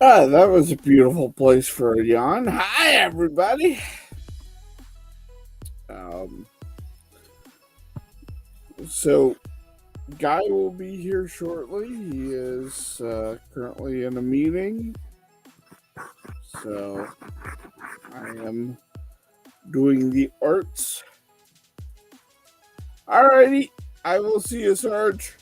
Ah, that was a beautiful place for a yawn. Hi, everybody. Um, so, Guy will be here shortly. He is currently in a meeting. So, I am doing the arts. Alrighty, I will see you, Sarge.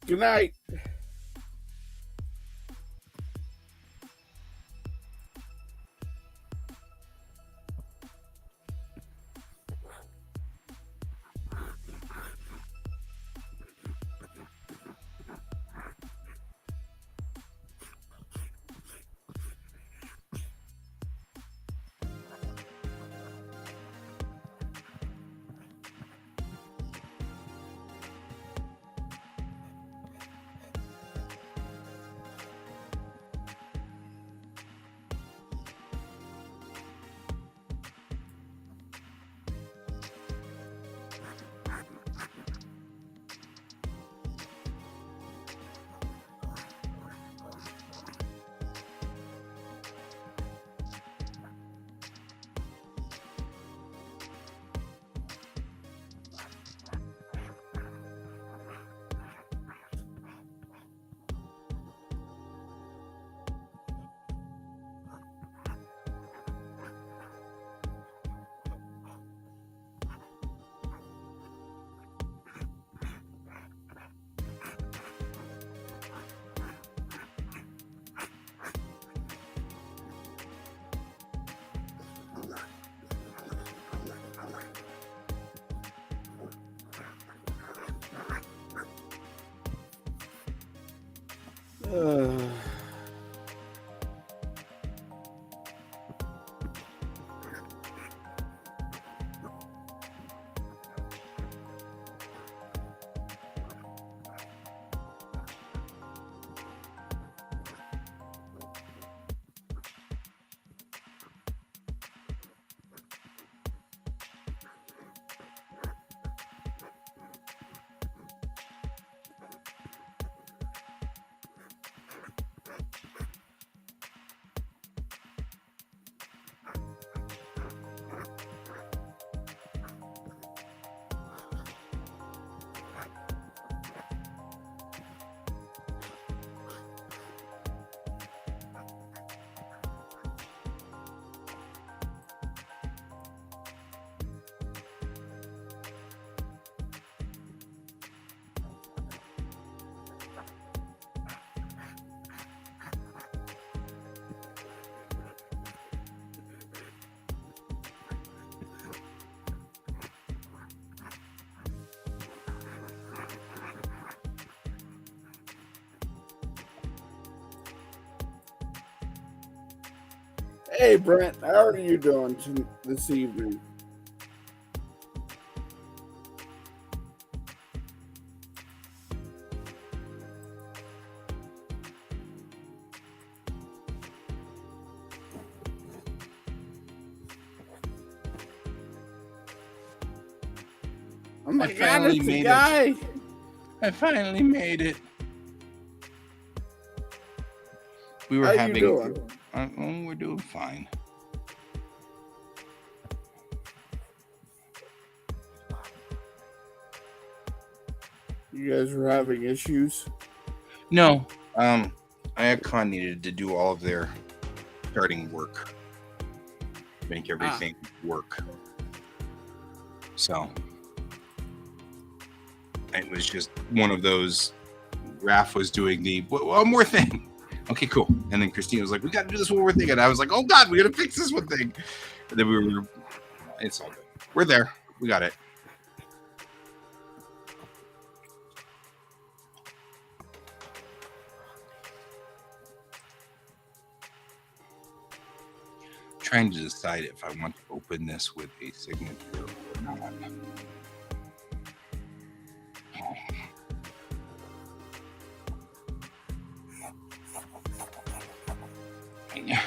Good night. Uh, Hey, Brent, how are you doing this evening? Oh my God, it's a guy! I finally made it. We were How having. you doing? We're doing fine. You guys were having issues? No. Iacon needed to do all of their starting work, make everything work. So it was just one of those. Raph was doing the one more thing. Okay, cool. And then Christina was like, "We got to do this one more thing," and I was like, "Oh God, we got to fix this one thing." And then we were. It's all good. We're there. We got it. Trying to decide if I want to open this with a signature or not. Yeah.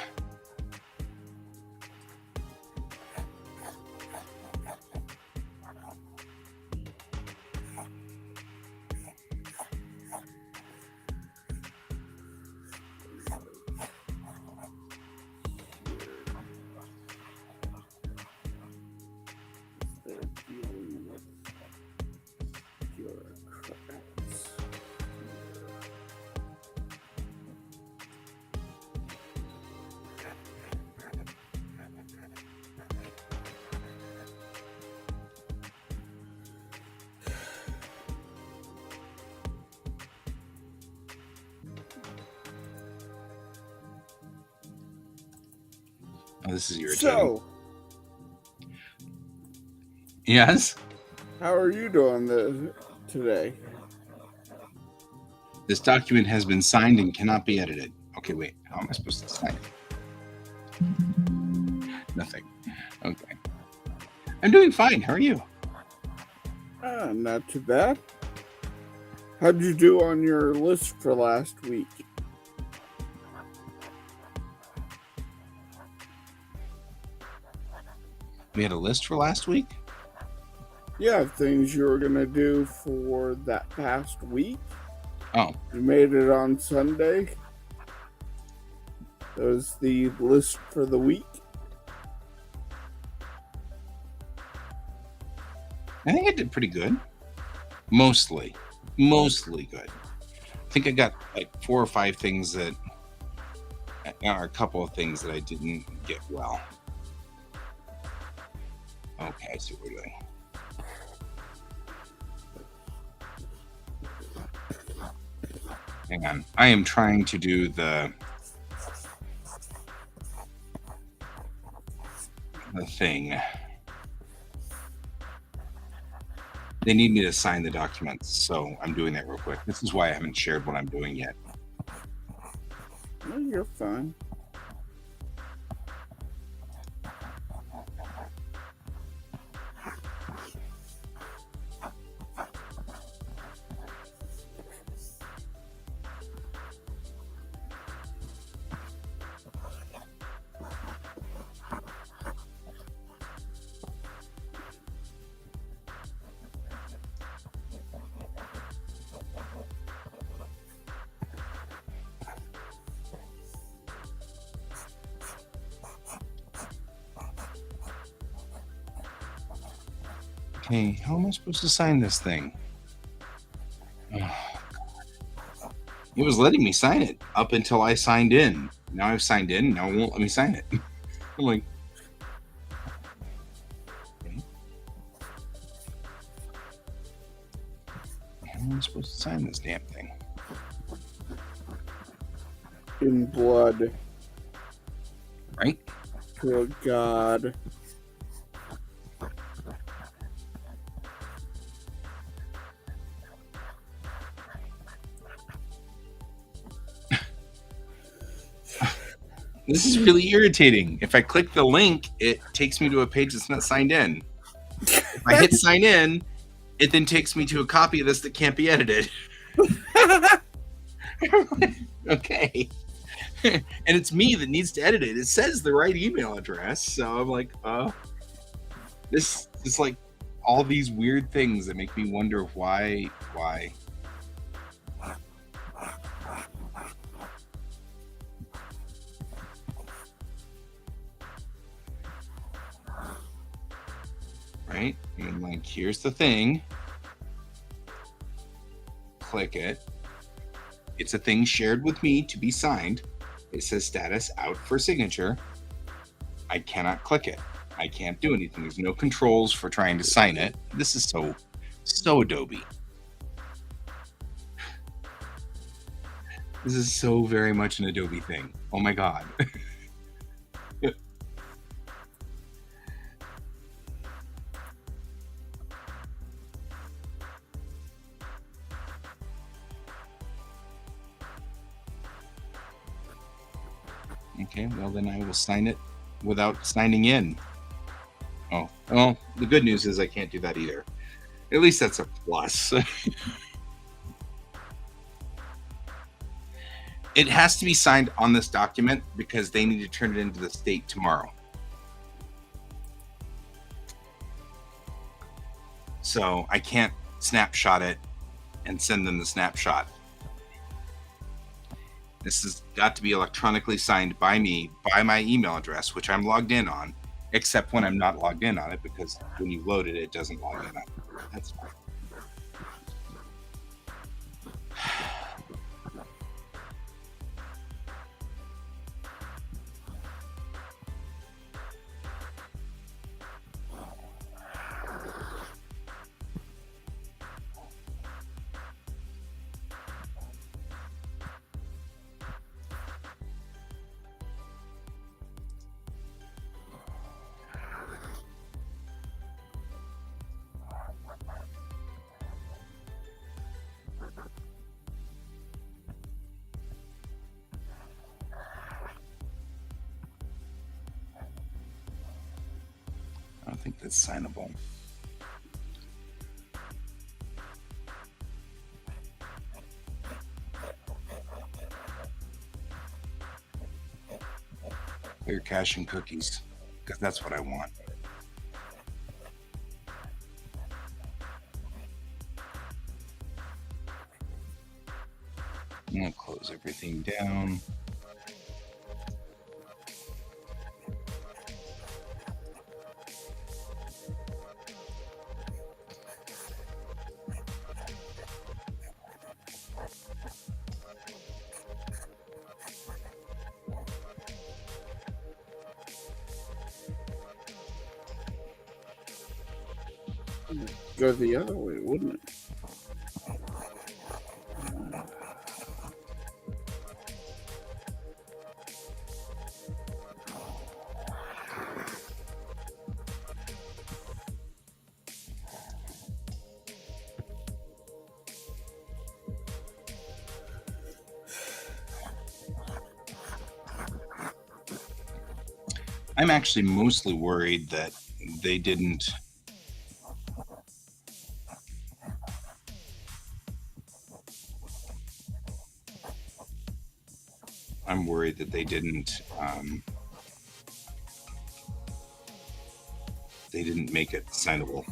Oh, this is irritating. So, yes? how are you doing today? This document has been signed and cannot be edited. Okay, wait. How am I supposed to sign it? Nothing. Okay. I'm doing fine. How are you? Not too bad. How'd you do on your list for last week? We had a list for last week? Yeah, things you were going to do for that past week. Oh. You made it on Sunday. That was the list for the week. I think I did pretty good. Mostly good. I think I got like 4 or 5 things that are a couple of things that I didn't get well. Okay, I see what we're doing. Hang on. I am trying to do the thing. They need me to sign the documents, so I'm doing that real quick. This is why I haven't shared what I'm doing yet. No, you're fine. Okay, how am I supposed to sign this thing? It was letting me sign it up until I signed in. Now I've signed in. Now it won't let me sign it. I'm like, okay. How am I supposed to sign this damn thing? In blood. Right? Good God. This is really irritating. If I click the link, it takes me to a page that's not signed in. If I hit sign in, it then takes me to a copy of this that can't be edited. Okay. And it's me that needs to edit it. It says the right email address. So I'm like, this is like all these weird things that make me wonder why. Right? And like, here's the thing. Click it. It's a thing shared with me to be signed. It says status out for signature. I cannot click it. I can't do anything. There's no controls for trying to sign it. This is so Adobe. This is so very much an Adobe thing. Oh my God. Okay, well then I will sign it without signing in. Oh, well, the good news is I can't do that either. At least that's a plus. It has to be signed on this document because they need to turn it into the state tomorrow. So I can't snapshot it and send them the snapshot. This has got to be electronically signed by me, by my email address, which I'm logged in on, except when I'm not logged in on it, because when you load it, it doesn't log in on it. That's fine. I don't think that's signable. Clear cache and cookies, because that's what I want. I'm going to close everything down. Go the other way, wouldn't it? I'm actually mostly worried that they didn't. I'm worried that they didn't make it signable.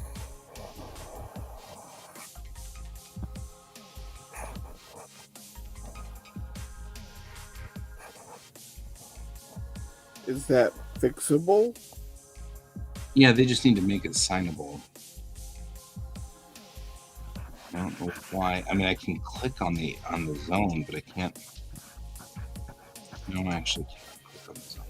Is that fixable? Yeah, they just need to make it signable. I don't know why. I mean, I can click on the zone, but I can't. No, I actually can't click on the zone.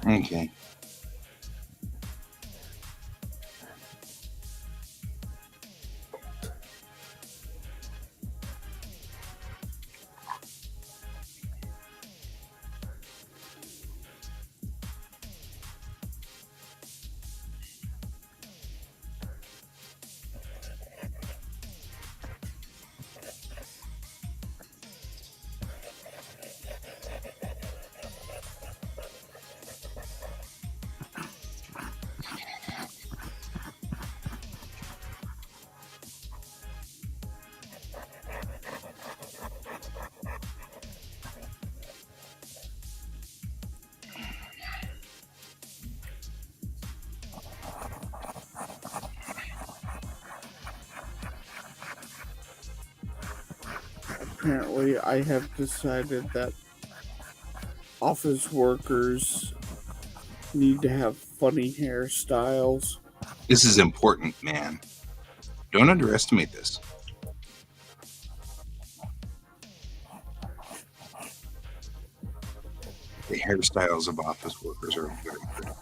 Okay. Apparently, I have decided that office workers need to have funny hairstyles. This is important, man. Don't underestimate this. The hairstyles of office workers are very good.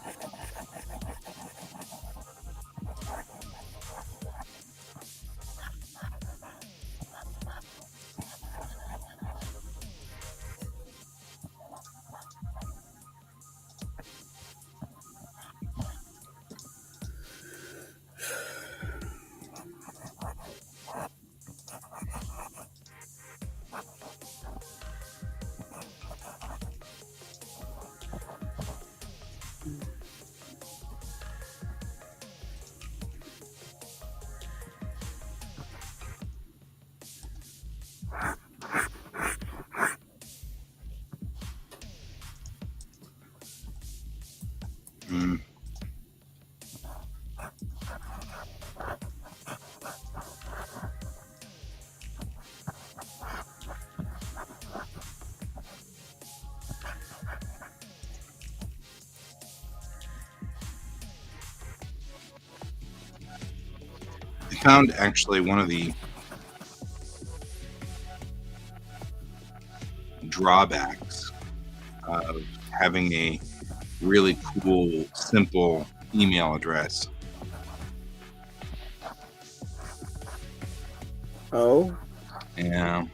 Mm. I found actually one of the drawbacks of having a really cool, simple email address. Oh, Yeah.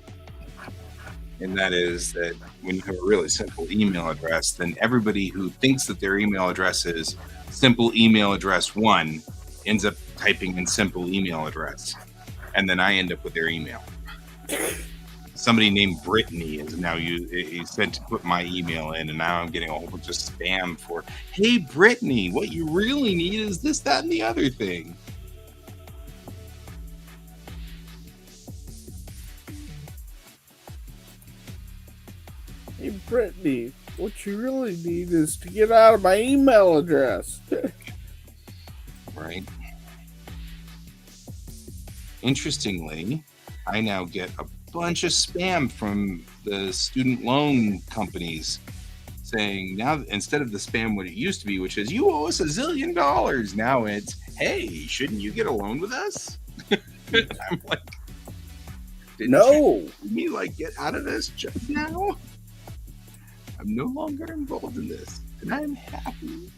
And that is that when you have a really simple email address, then everybody who thinks that their email address is simple email address one ends up typing in simple email address. And then I end up with their email. Somebody named Brittany is now he said to put my email in, and now I'm getting a whole bunch of spam for, hey, Brittany, what you really need is this, that, and the other thing. hey, Brittany, what you really need is to get out of my email address. Right. Interestingly, I now get a bunch of spam from the student loan companies saying now, instead of the spam what it used to be, which is you owe us $1 zillion, now it's, hey, shouldn't you get a loan with us? I'm like, didn't No, you see me like get out of this just now? I'm no longer involved in this, and I'm happy.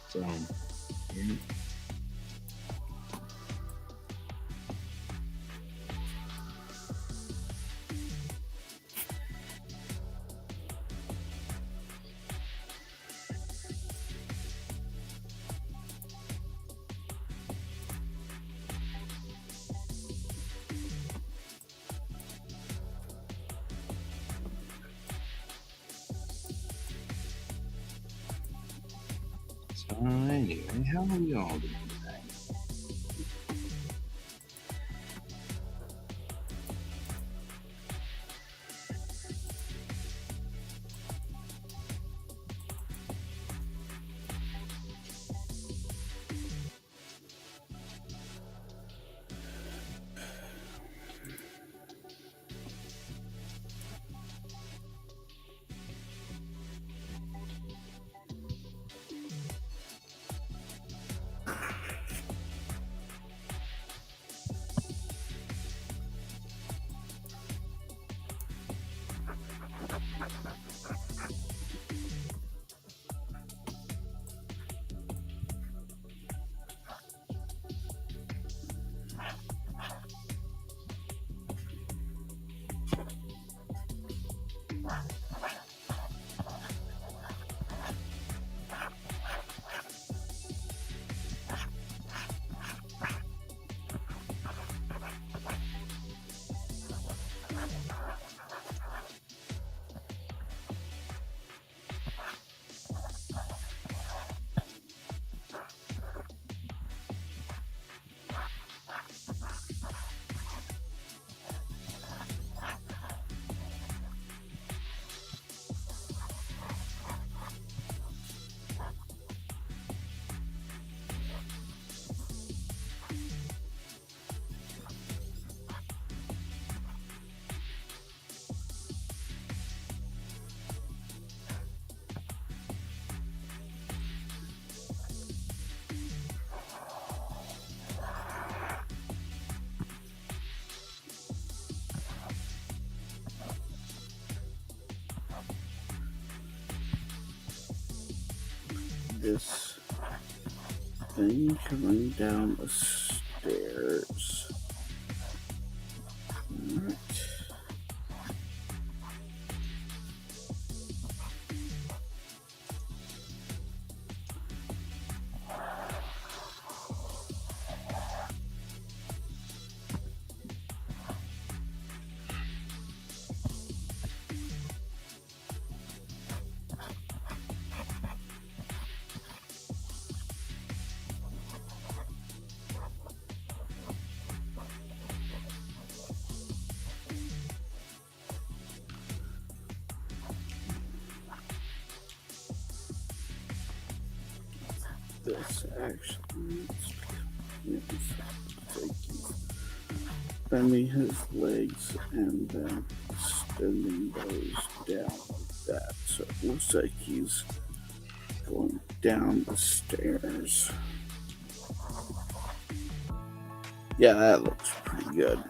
So, yeah. So anyway, how are we all doing today? this thing coming down the stairs. Alright. This actually bending his legs and then extending those down like that. So it looks like he's going down the stairs. Yeah, that looks pretty good.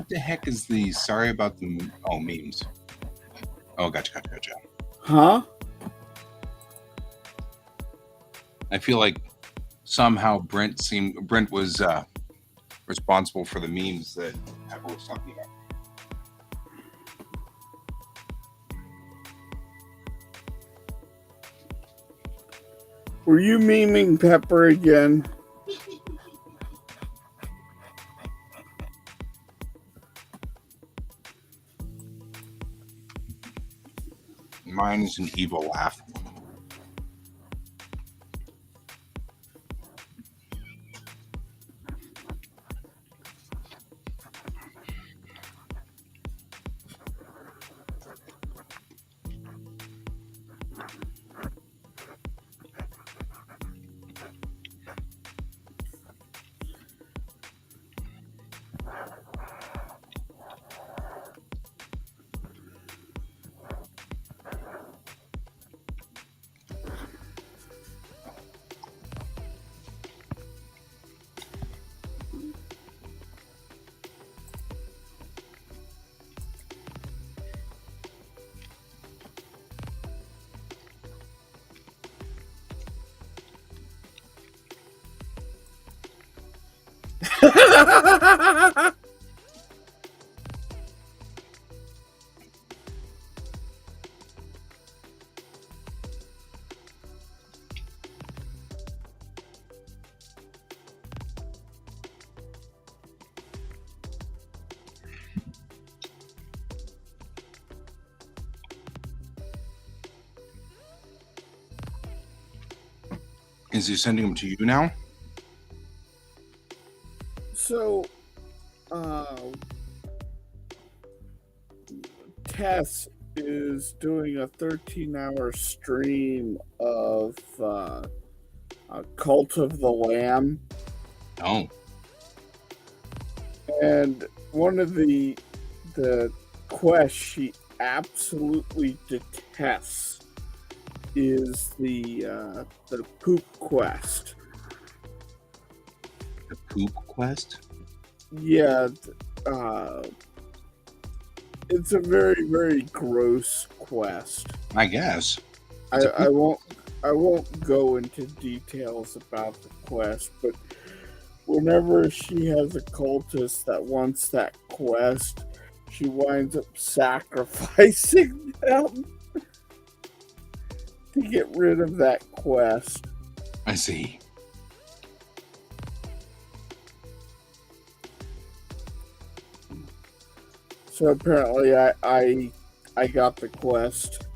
What the heck is the sorry about the memes? Oh, gotcha. Huh? I feel like somehow Brent was responsible for the memes that Pepper was talking about. Were you memeing Pepper again? Mine is an evil laugh. Is he sending them to you now? So, Tess is doing a 13-hour stream of Cult of the Lamb. Oh. And one of the quests she absolutely detests is the poop quest. The poop quest? Yeah, it's a very, very gross quest. I guess. I won't go into details about the quest, but whenever she has a cultist that wants that quest, she winds up sacrificing them to get rid of that quest. I see. So apparently I got the quest.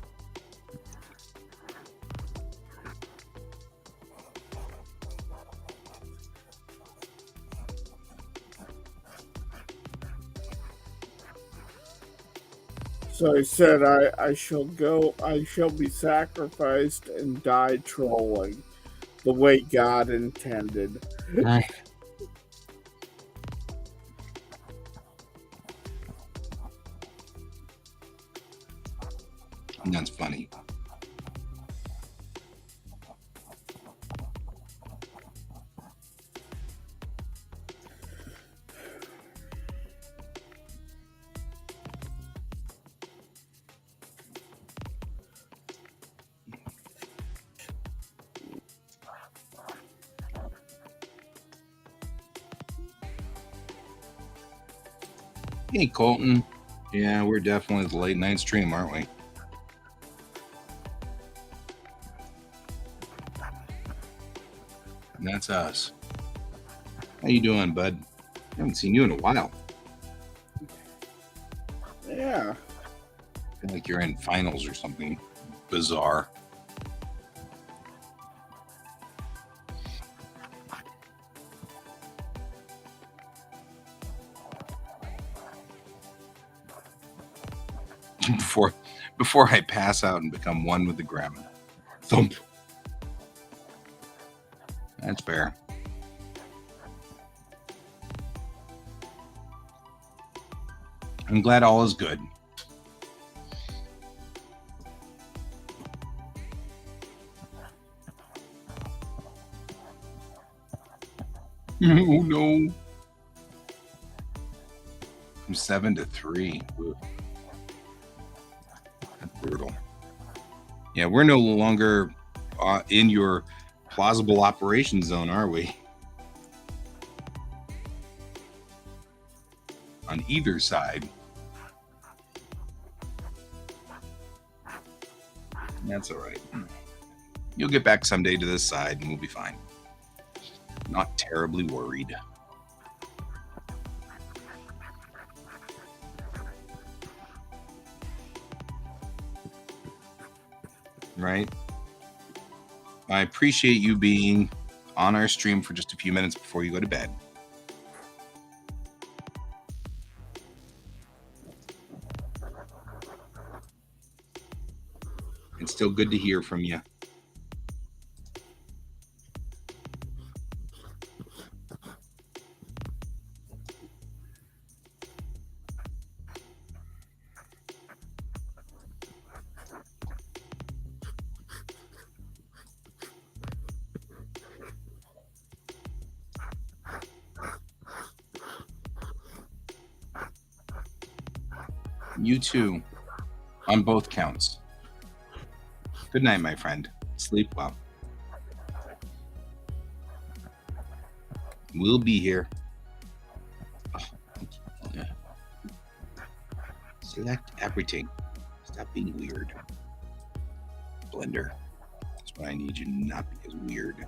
So I said I shall be sacrificed and die trolling the way God intended. Right. That's funny. Hey, Colton. Yeah, we're definitely the late night stream, aren't we? And that's us. How you doing, bud? I haven't seen you in a while. Yeah. I feel like you're in finals or something bizarre. Before I pass out and become one with the ground. Thump. That's fair. I'm glad all is good. Oh no. from 7 to 3. Ooh. That's brutal. Yeah, we're no longer in your plausible operation zone, are we? On either side. That's all right. You'll get back someday to this side and we'll be fine. Not terribly worried. Right? I appreciate you being on our stream for just a few minutes before you go to bed. It's still good to hear from you. You too, on both counts. Good night, my friend. Sleep well. We'll be here. Oh, select everything. Stop being weird. Blender. That's why I need you to not be as weird.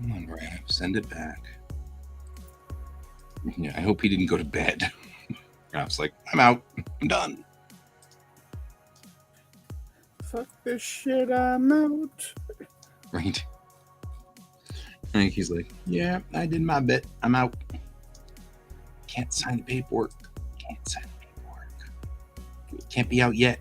Come on, Raph, send it back. Yeah, I hope he didn't go to bed. Raph's like, I'm out. I'm done. Fuck this shit, I'm out. Right. And he's like, yeah, I did my bit. I'm out. Can't sign the paperwork. Can't sign the paperwork. Can't be out yet.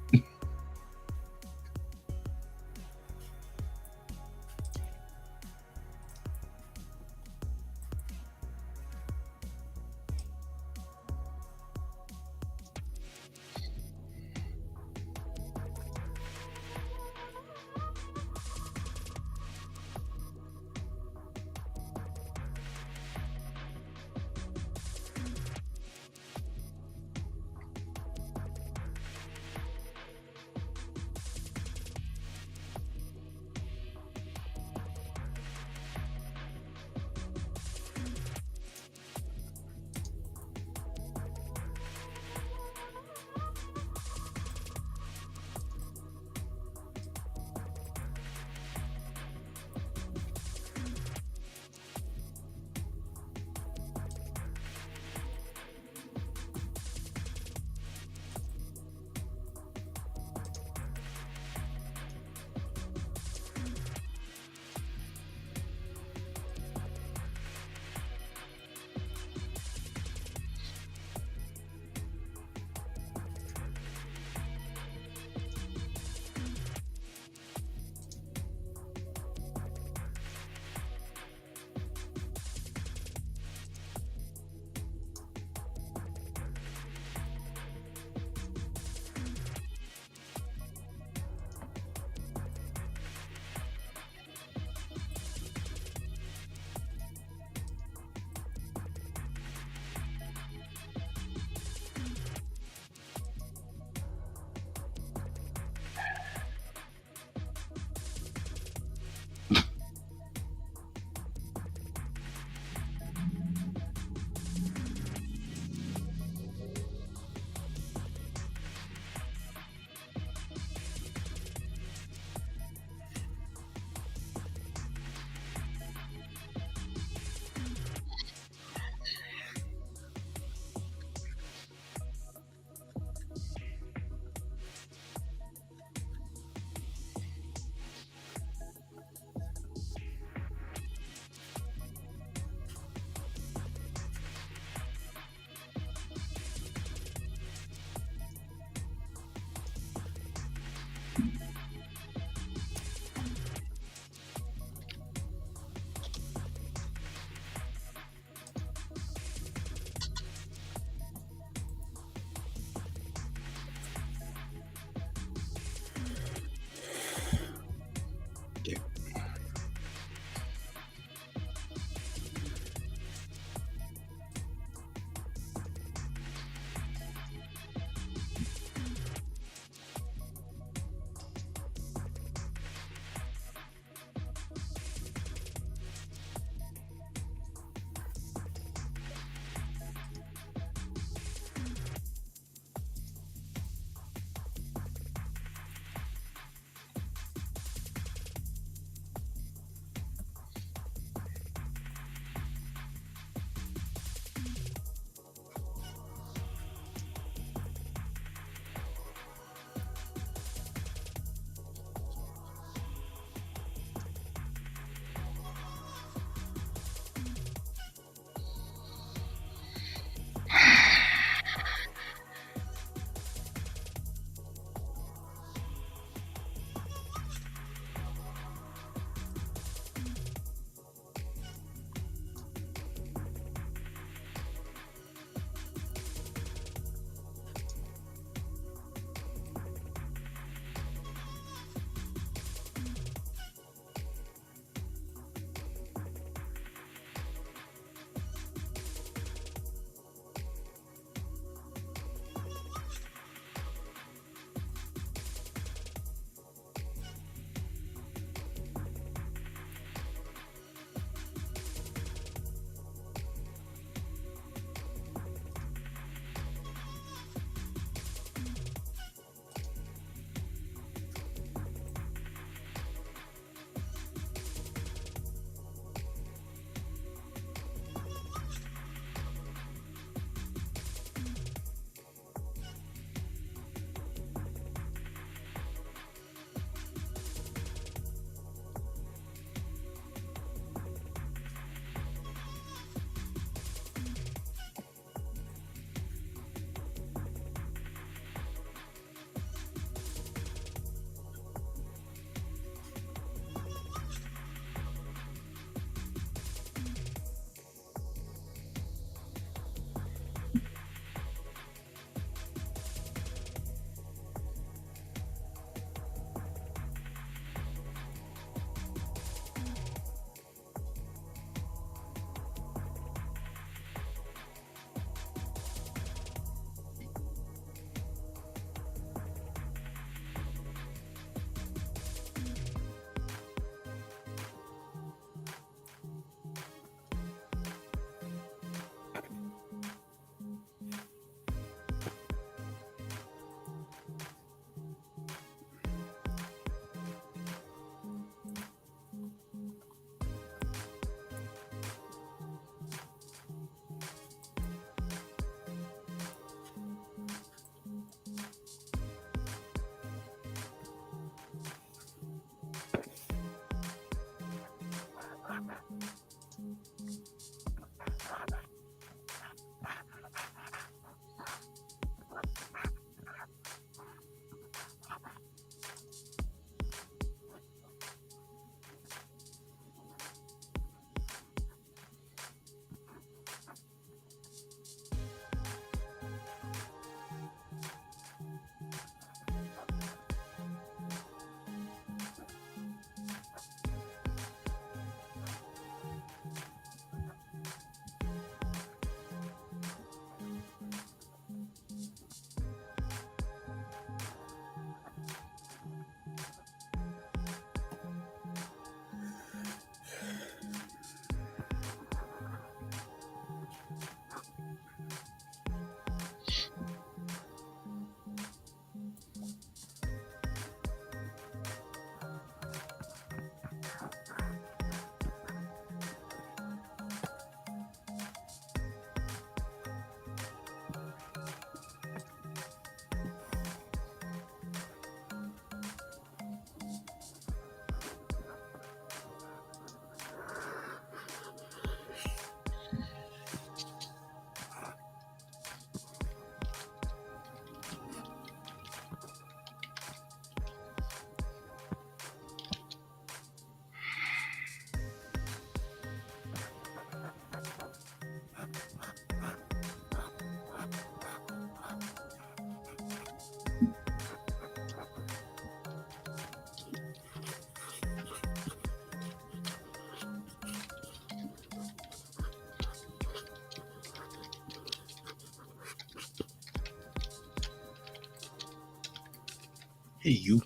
Hey, you.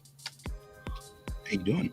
How you doing?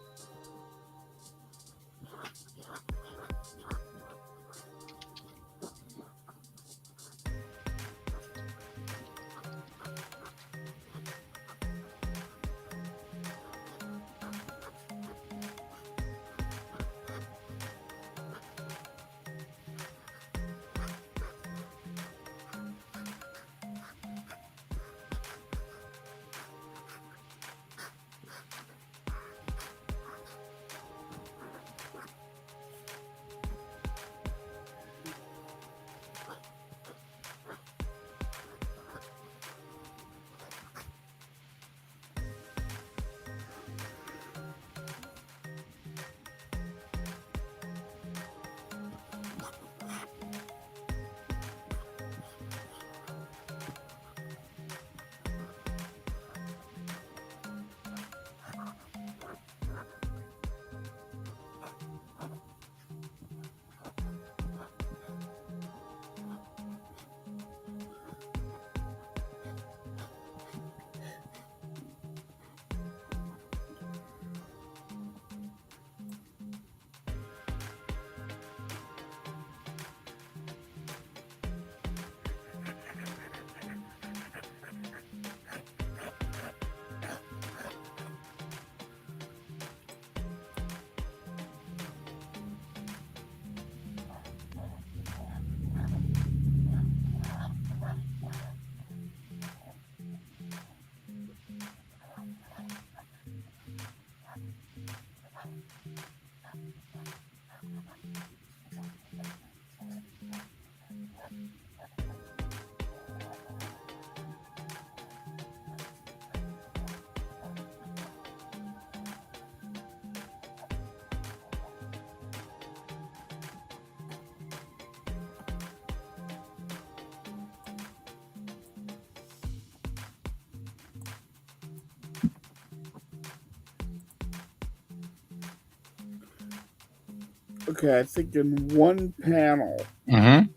Okay, I think in one panel Mm-hmm.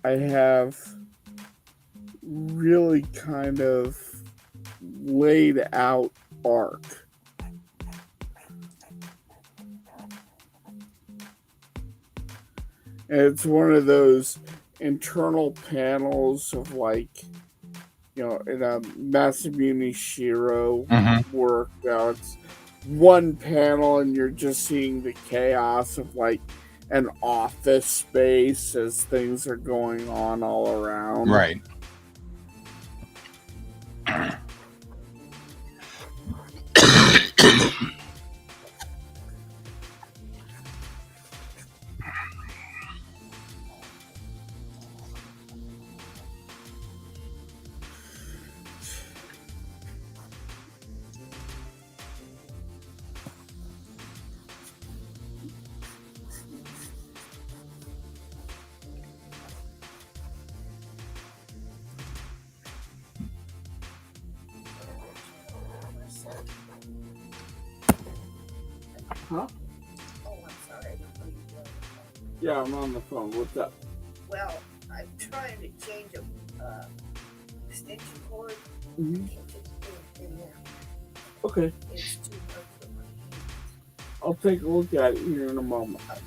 I have really kind of laid out arc. And it's one of those internal panels of like, in a Masamune Shiro work. Now it's one panel and you're just seeing the chaos of like an office space as things are going on all around. Right. Huh? Oh, I'm sorry. Yeah, I'm on the phone. What's up? Well, I'm trying to change a extension cord. Mm-hmm. Can't get it in there. Okay, It's too hard for my hands. I'll take a look at it here in a moment. Okay.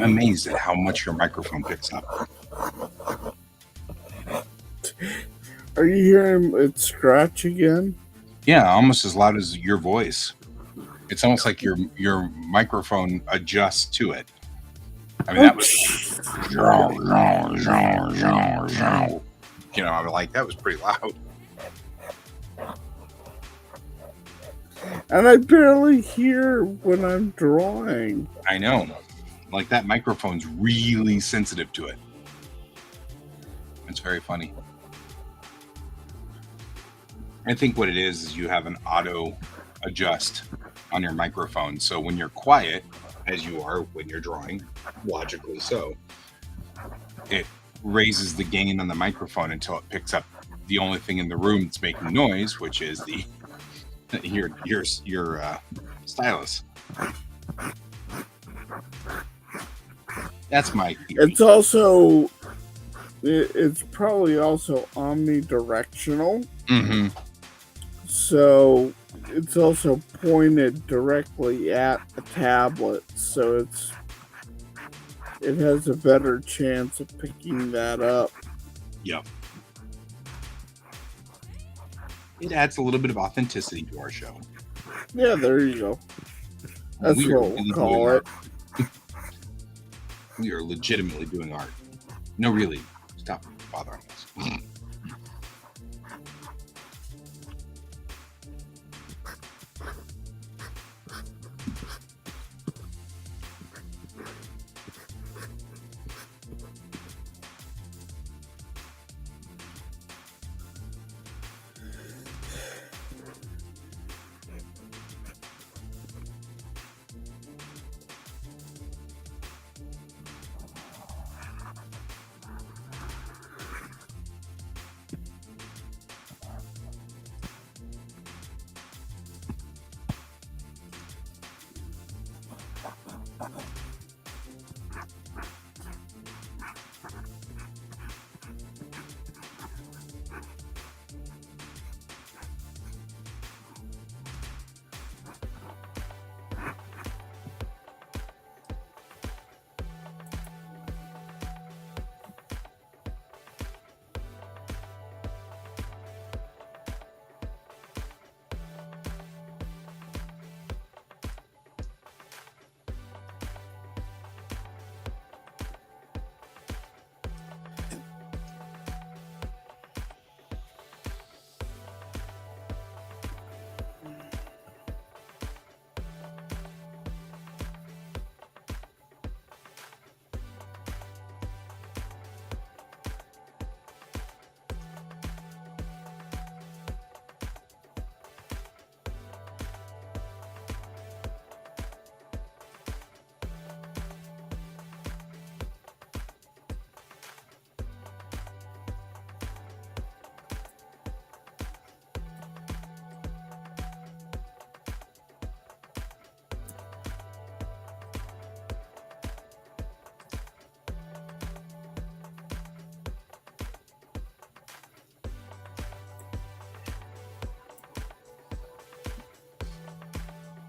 I'm amazed at how much your microphone picks up. Are you hearing it scratch again? Yeah, almost as loud as your voice. It's almost like your microphone adjusts to it. I mean, that was I'm like, that was pretty loud. And I barely hear when I'm drawing. I know. Like, that microphone's really sensitive to it. It's very funny. I think what it is you have an auto adjust on your microphone. So when you're quiet, as you are when you're drawing, logically so, it raises the gain on the microphone until it picks up the only thing in the room that's making noise, which is your stylus. That's my theory. It's probably also omnidirectional. Mm-hmm. So it's also pointed directly at the tablet, so it has a better chance of picking that up. Yep. It adds a little bit of authenticity to our show. Yeah, there you go. That's what we'll call it. We are legitimately doing art. No, really. Stop bothering us.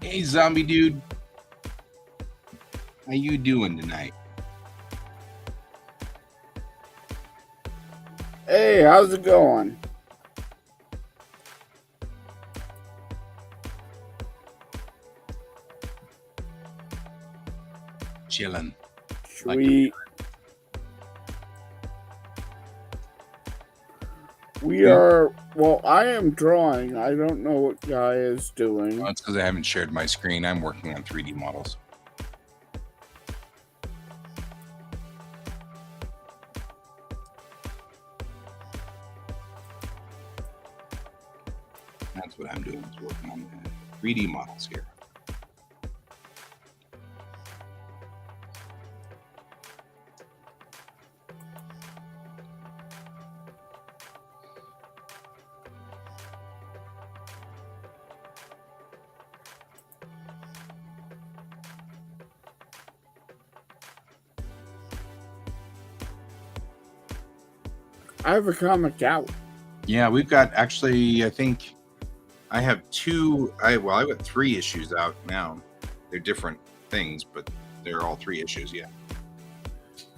Hey, zombie dude. How you doing tonight? Hey, how's it going? Chilling. Sweet. I am drawing. I don't know what Guy is doing. Well, it's because I haven't shared my screen. I'm working on 3D models. That's what I'm doing, is working on the 3D models here. I have a comic out. Yeah, we've got actually, I think I have I've got 3 issues out now. They're different things, but they're all 3 issues, yeah.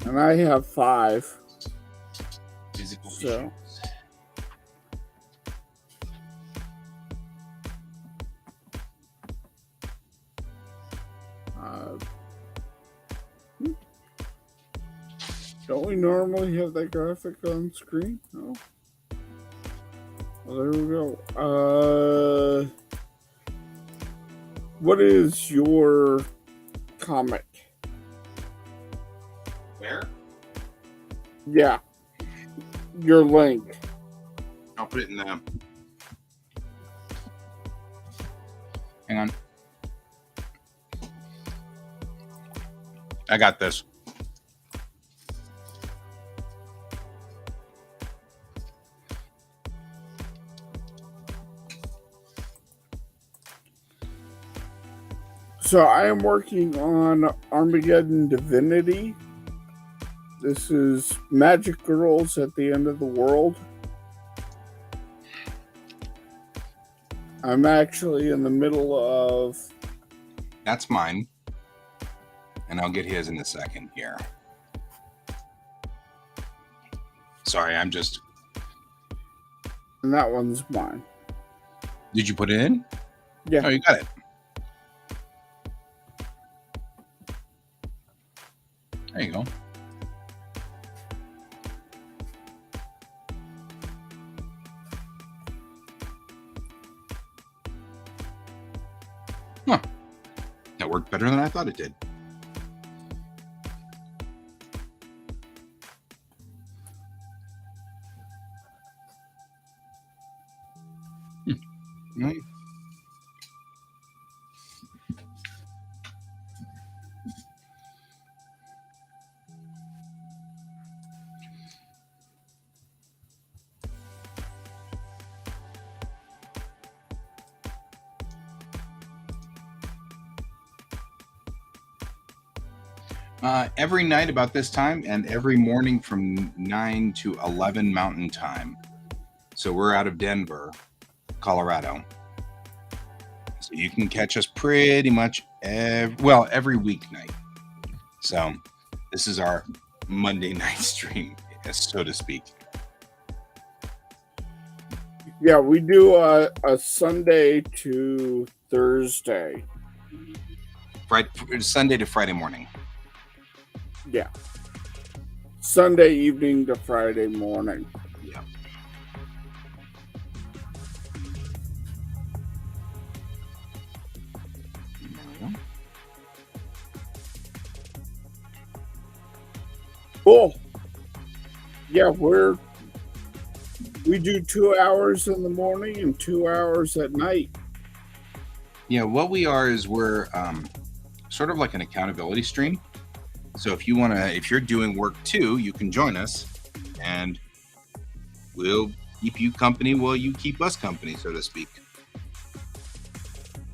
And I have 5. Physical So. issues. Don't we normally have that graphic on screen? No. Well, there we go. What is your comic? Where? Yeah. Your link. I'll put it in the. Hang on. I got this. So I am working on Armageddon Divinity. This is Magic Girls at the End of the World. I'm actually in the middle of... That's mine. And I'll get his in a second here. Sorry, I'm just... And that one's mine. Did you put it in? Yeah. Oh, you got it. There you go. Huh. That worked better than I thought it did. Right. Every night about this time and every morning from 9 to 11 Mountain Time. So we're out of Denver, Colorado. So you can catch us pretty much every weeknight. So this is our Monday night stream, so to speak. Yeah, we do a Sunday to Thursday. Sunday to Friday morning. Yeah. Sunday evening to Friday morning. Yeah. Cool. Yeah, we do 2 hours in the morning and 2 hours at night. Yeah, what we are is we're sort of like an accountability stream. So if you're doing work too, you can join us and we'll keep you company while you keep us company, so to speak.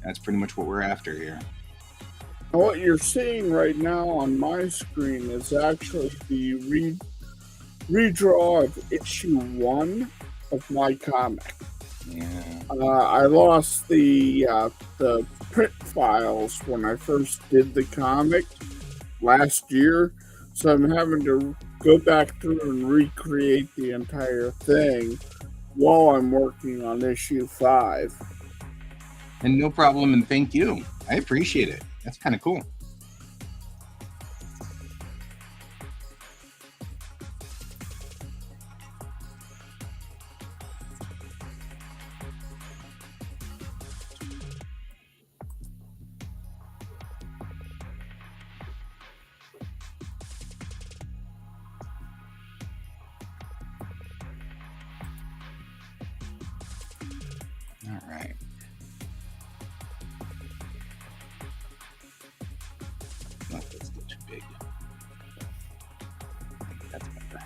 That's pretty much what we're after here. What you're seeing right now on my screen is actually the redraw of issue 1 of my comic. Yeah. I lost the print files when I first did the comic last year, so I'm having to go back through and recreate the entire thing while I'm working on issue 5. And no problem, and thank you. I appreciate it. That's kind of cool. All right. Not that's too big. That's better.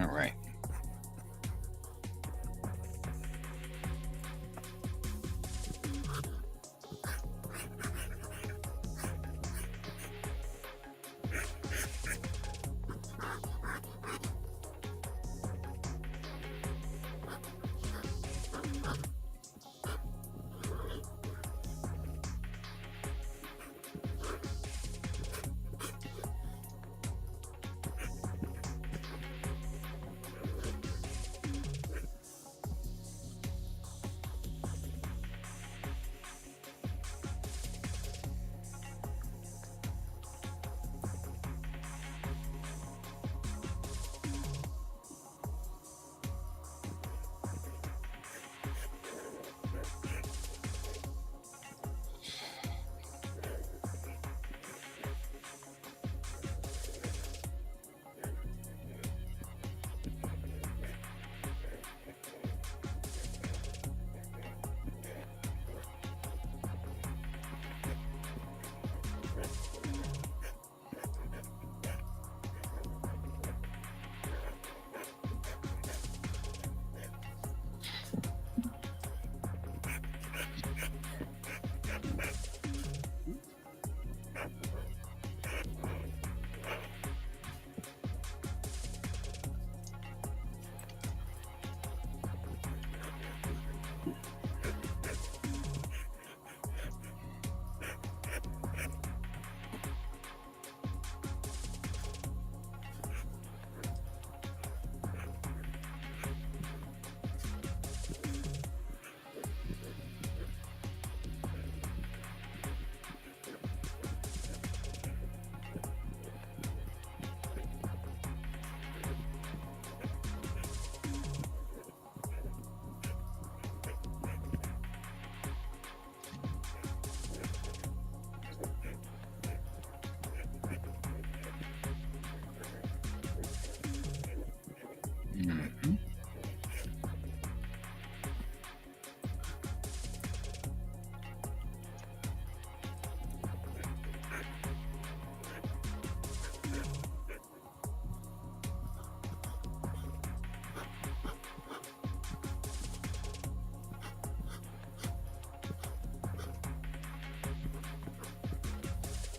All right.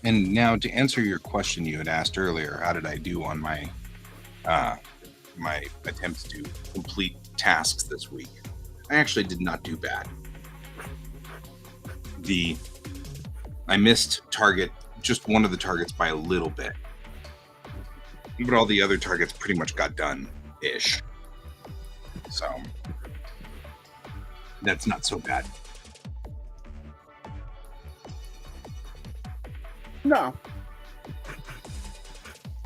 And now to answer your question you had asked earlier, how did I do on my my attempts to complete tasks this week? I actually did not do bad. I missed just one of the targets by a little bit, but all the other targets pretty much got done-ish. So that's not so bad. No.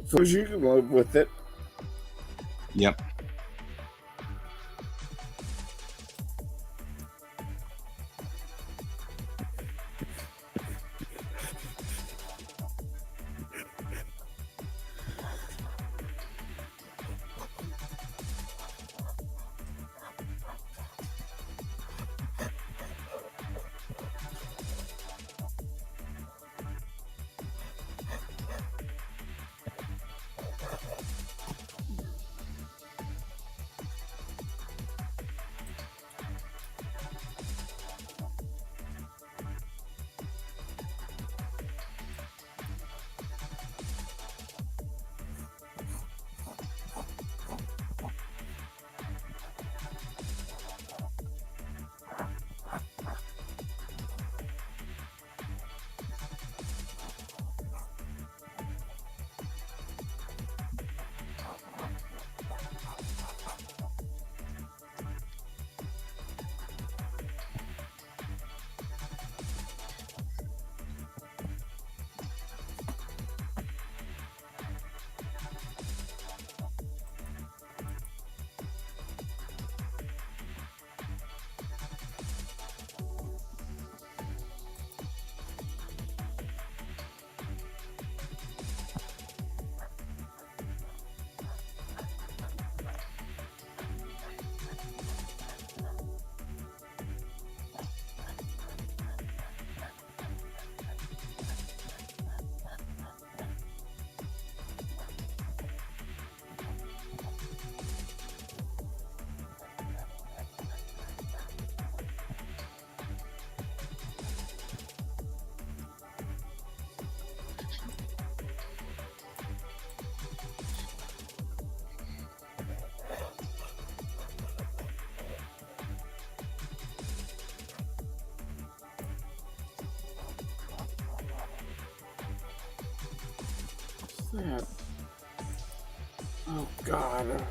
So you can live with it. Yep. That. Oh God.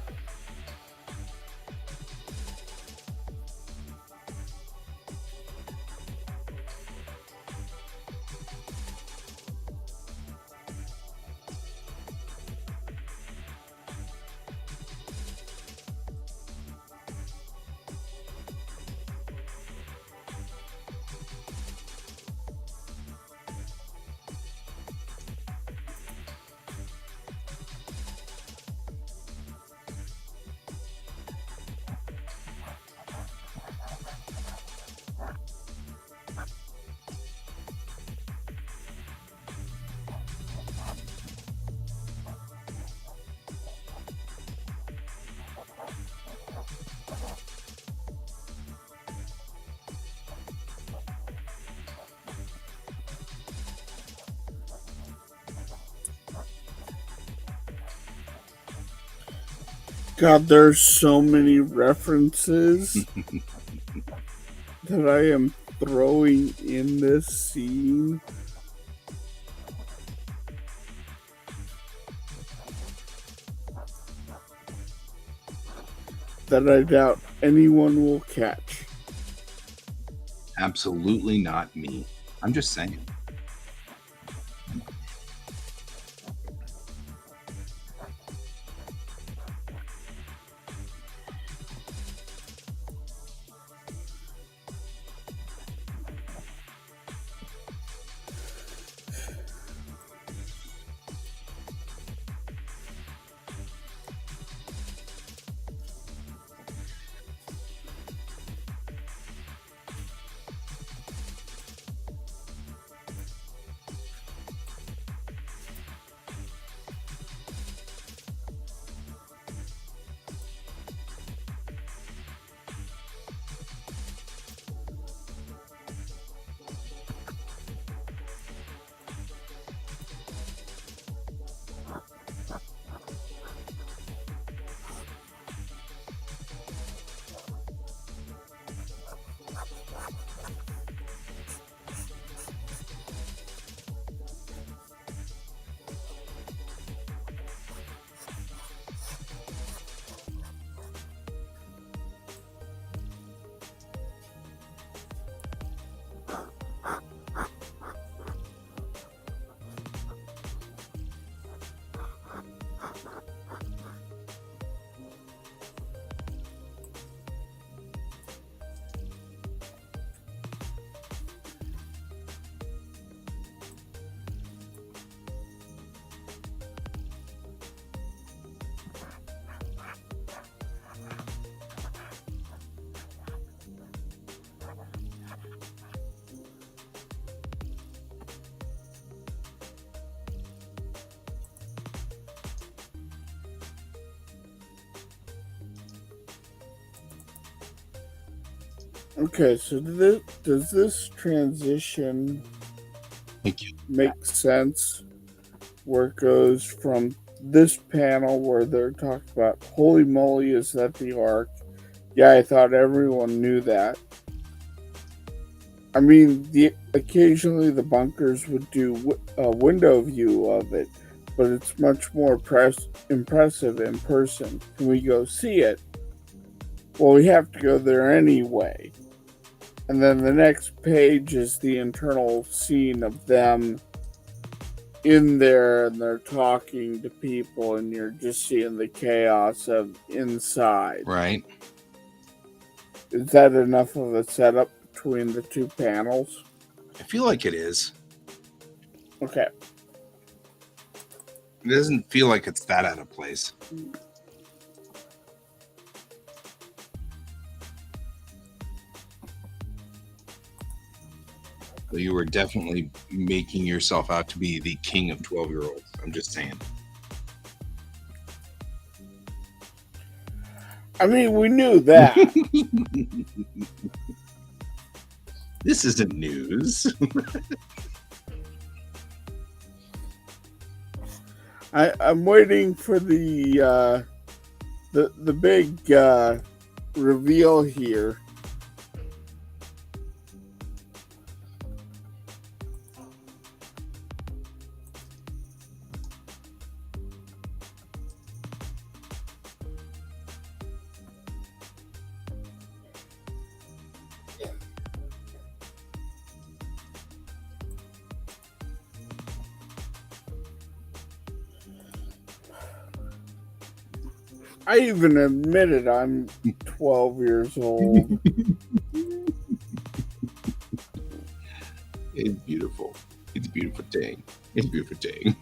God, there's so many references that I am throwing in this scene. That I doubt anyone will catch. Absolutely not me. I'm just saying. Okay, so does this transition Thank you. make sense? Where it goes from this panel where they're talking about, holy moly, is that the Ark? Yeah, I thought everyone knew that. I mean, occasionally the bunkers would do a window view of it, but it's much more impressive in person. Can we go see it? Well, we have to go there anyway. And then the next page is the internal scene of them in there, and they're talking to people, and you're just seeing the chaos of inside. Right. Is that enough of a setup between the two panels? I feel like it is. Okay. It doesn't feel like it's that out of place. So you were definitely making yourself out to be the king of 12-year-olds. I'm just saying. I mean, we knew that. This isn't news. I'm waiting for the big reveal here. I even admitted I'm 12 years old. It's beautiful. It's a beautiful thing. It's a beautiful thing.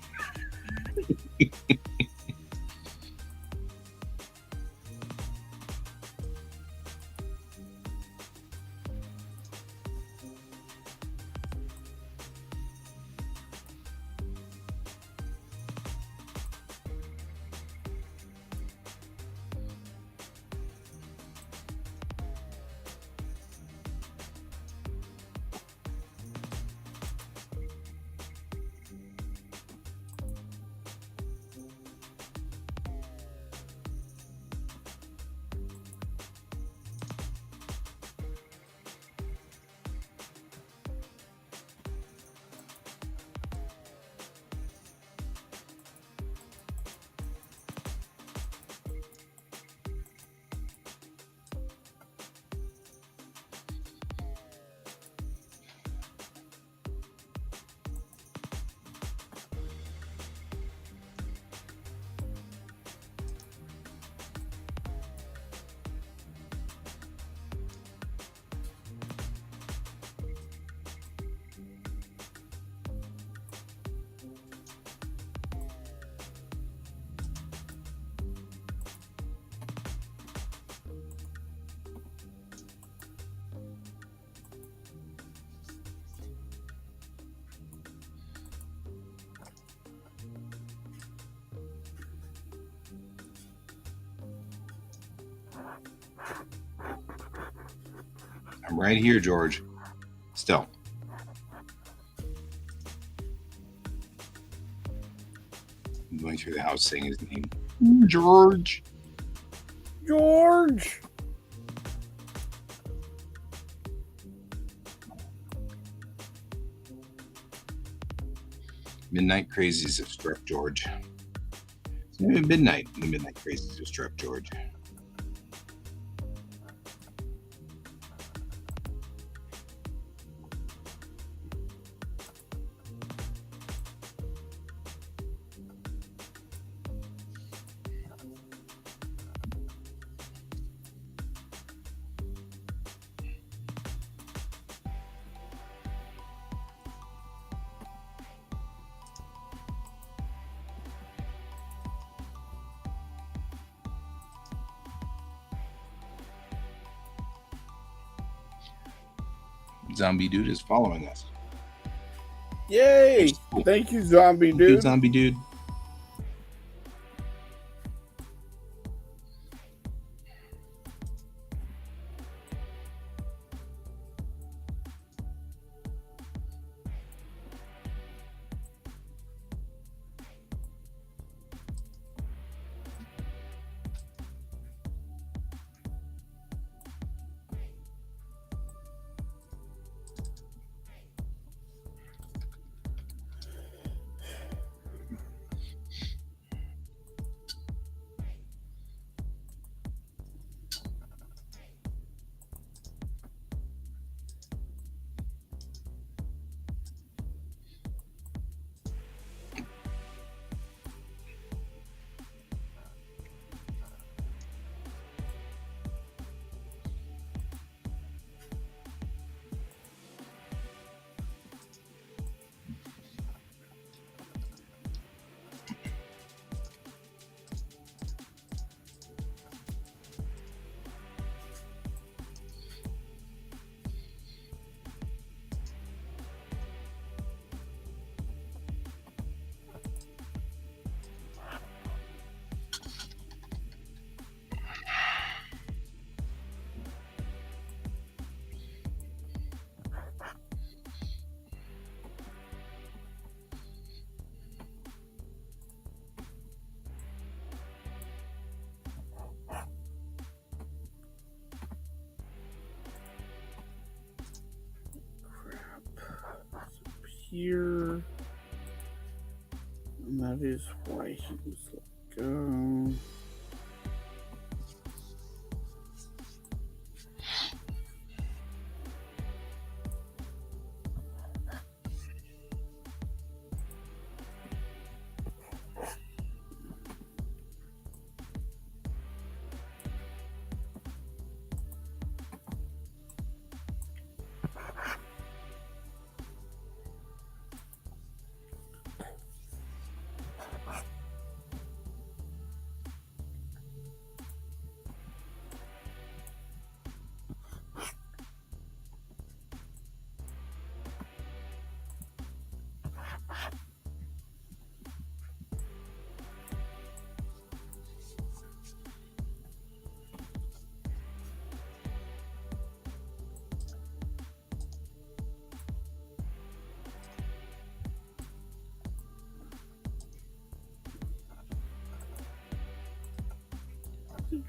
I'm right here, George. Still. I'm going through the house saying his name. George. George! Midnight crazies have struck George. It's not even midnight. The midnight crazies have struck George. Zombie dude is following us. Yay! Cool. Thank you, zombie dude. Good zombie dude. here. And that is why he was let go.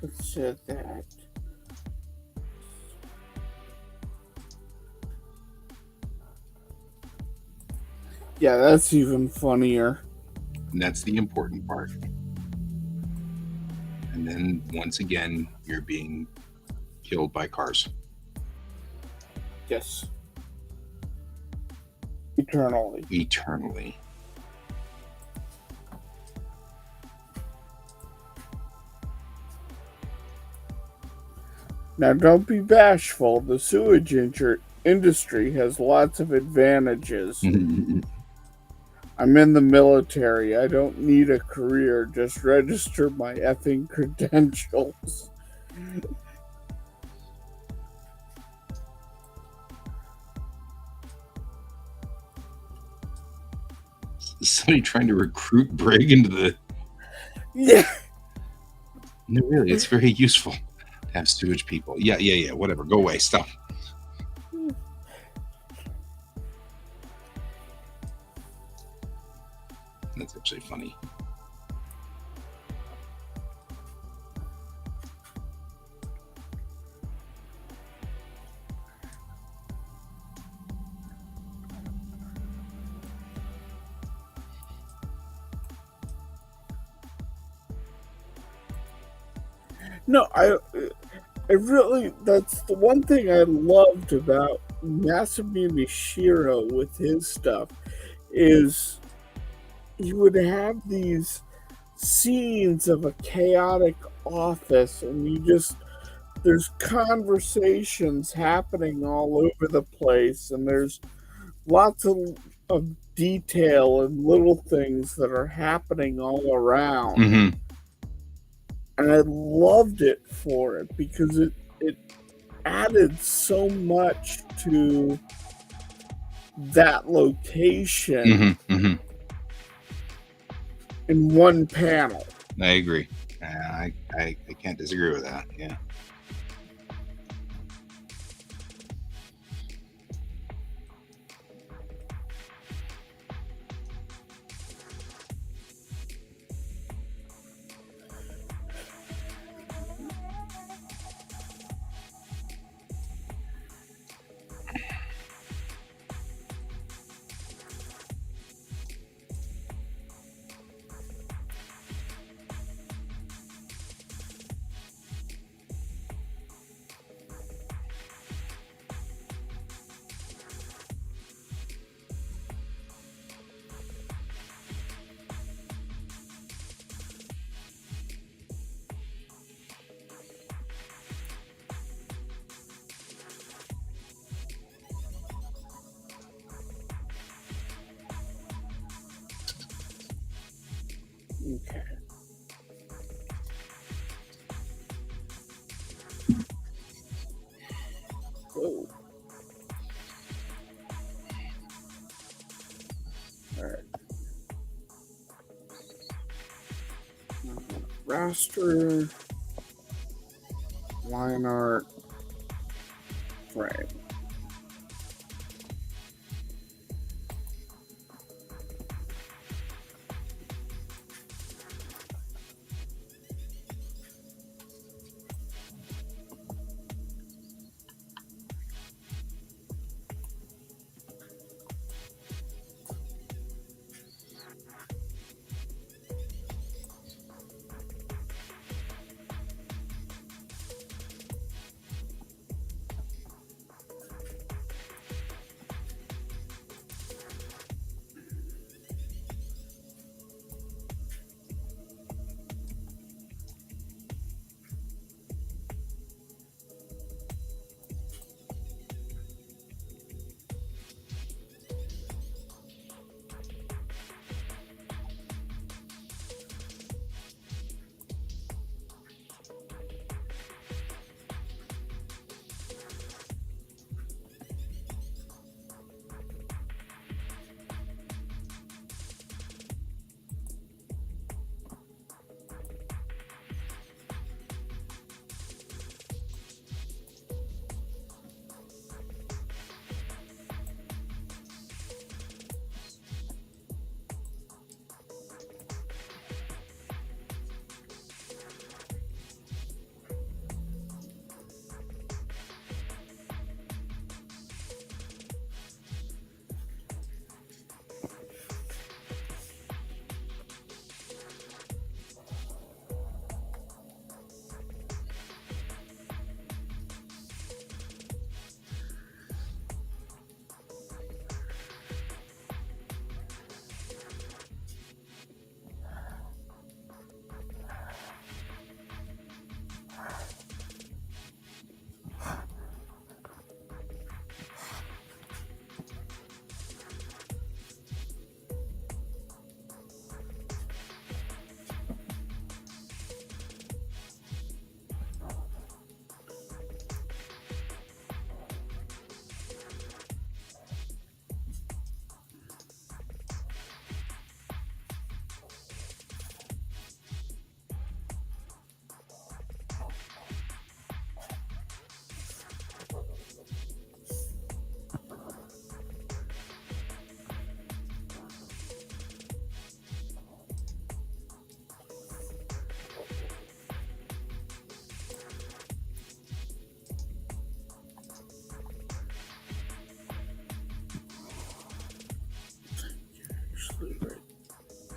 It said that. Yeah, that's even funnier. And that's the important part. And then once again, you're being killed by cars. Yes. Eternally. Eternally. Now, don't be bashful. The sewage industry has lots of advantages. I'm in the military. I don't need a career. Just register my effing credentials. Somebody trying to recruit Brig into the... Yeah. No, really, it's very useful to have sewage people. Yeah, whatever. Go away. Stop. That's actually funny. No, I really, that's the one thing I loved about Masamune Shiro with his stuff is he would have these scenes of a chaotic office and there's conversations happening all over the place and there's lots of detail and little things that are happening all around. Mm-hmm. And I loved it for it because it added so much to that location in one panel. I agree. I can't disagree with that. Yeah. Okay. Whoa. Alright. Raster, line art, frame.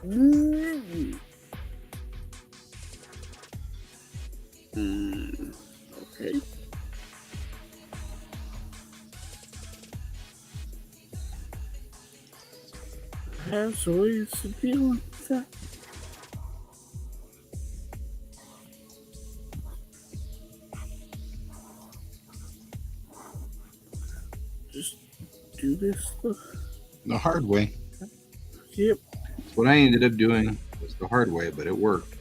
Okay. Has ways to deal with that. Just do this. The hard way. Yep. What I ended up doing was the hard way, but it worked.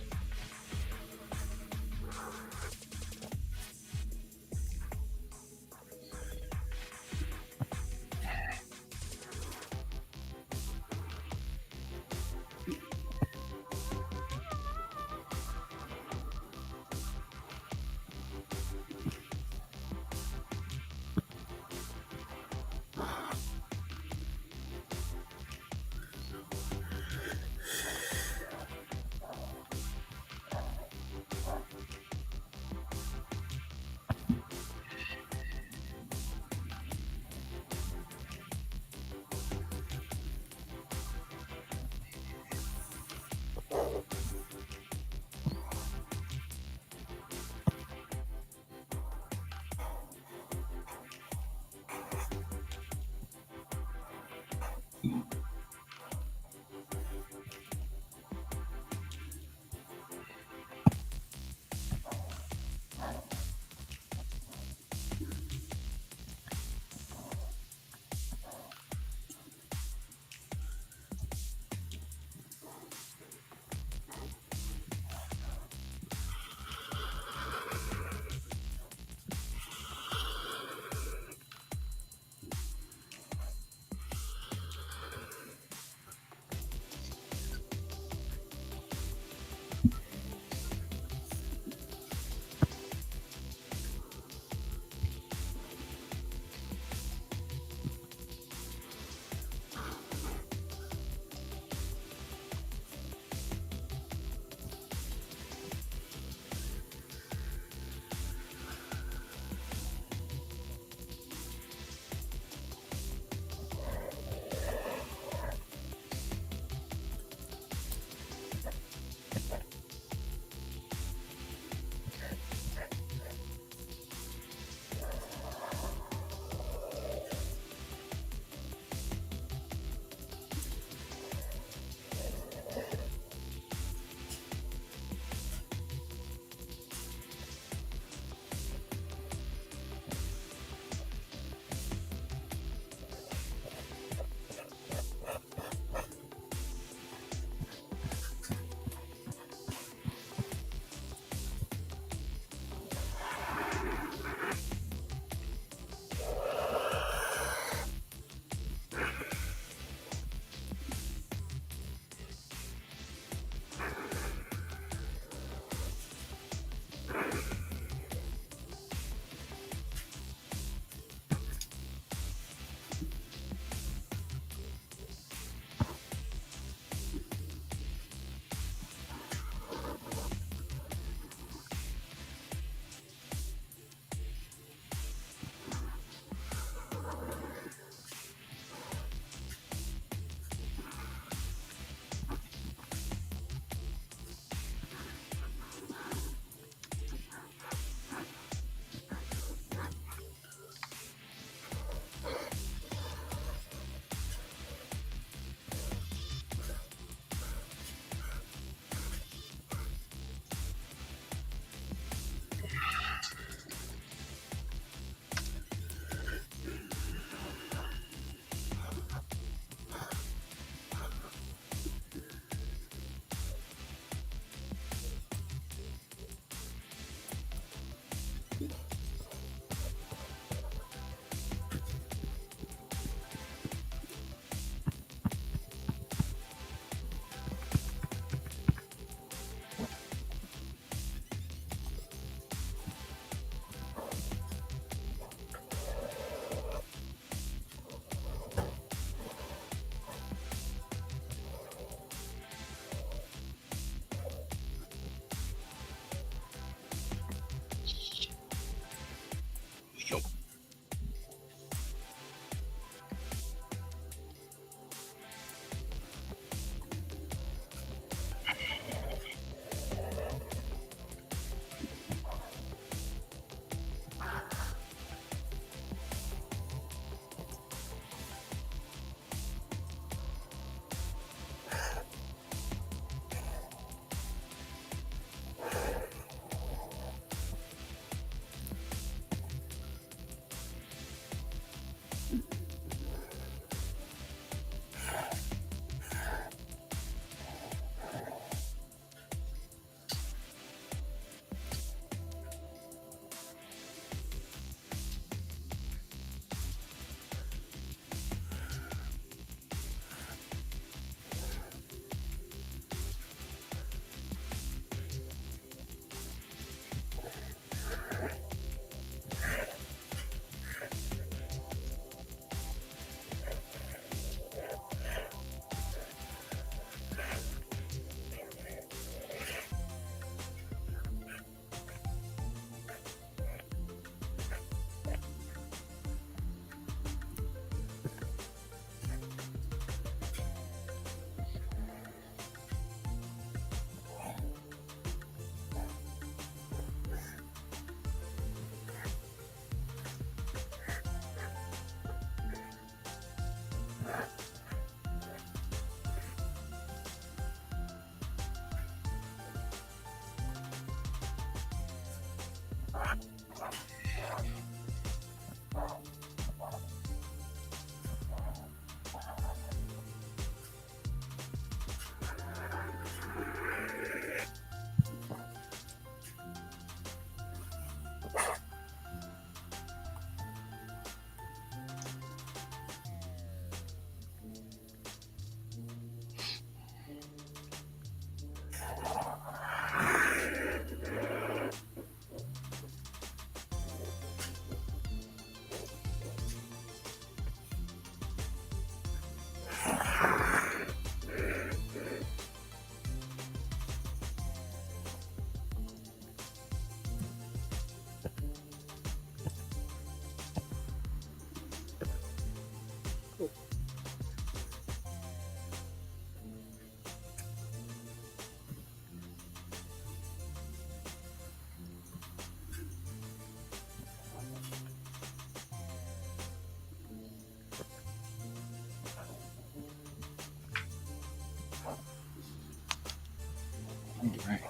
All right.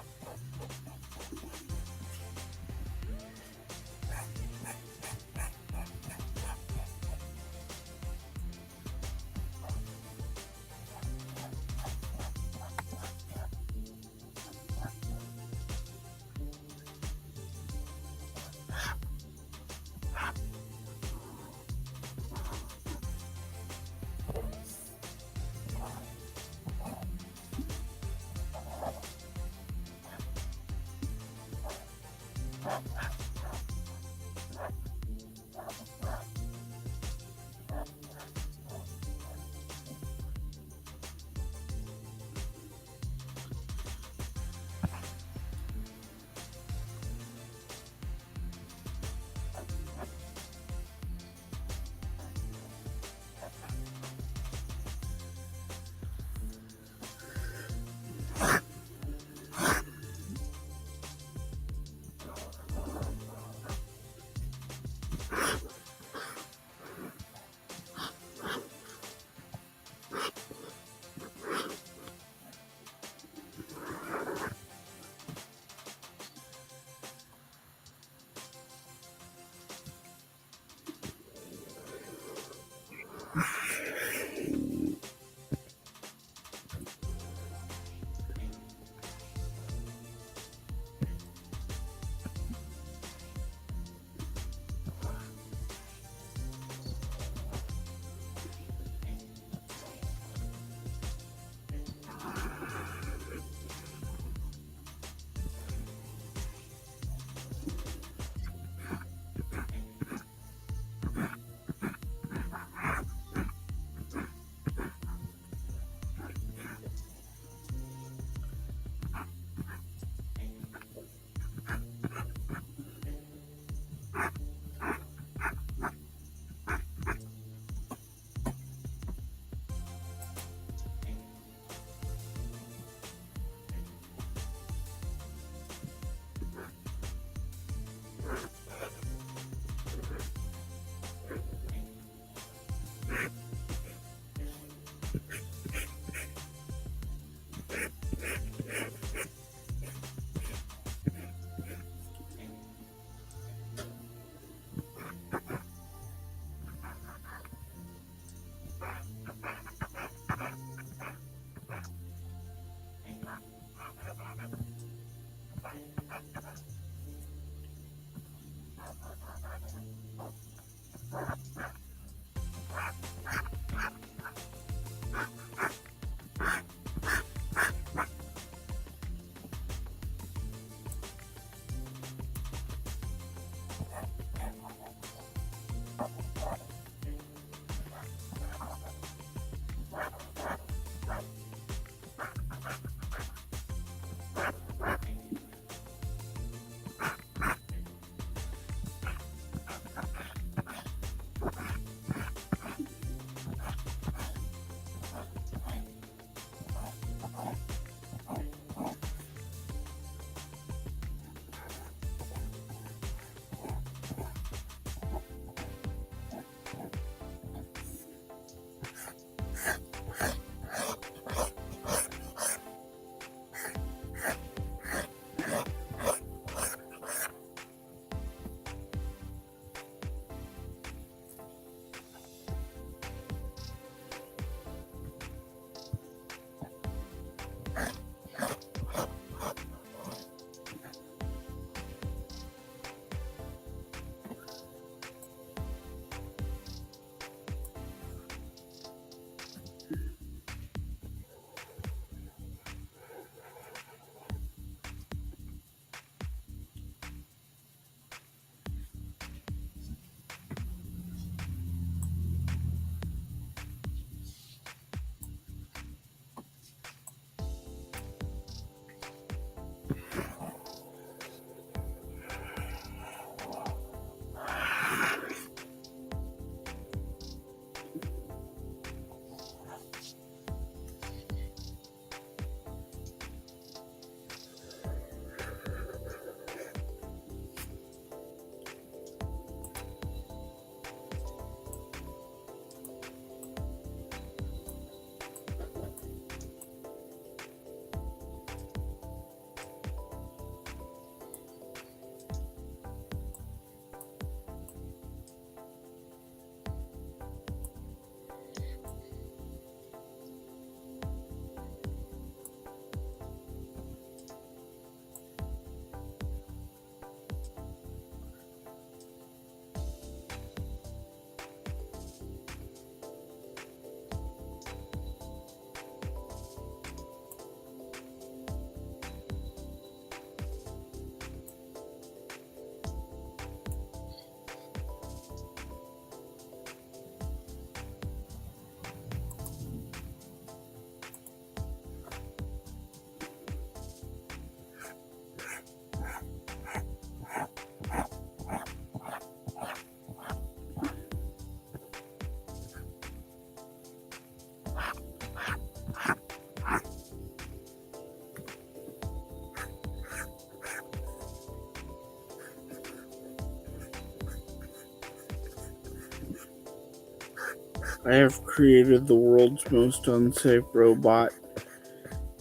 I have created the world's most unsafe robot.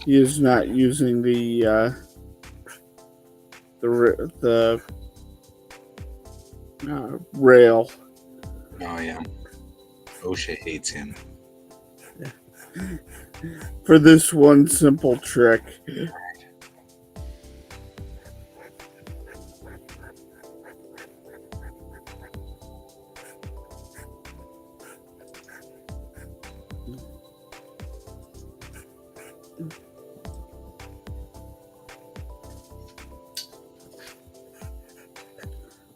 He is not using the rail. Oh yeah. OSHA hates him. For this one simple trick.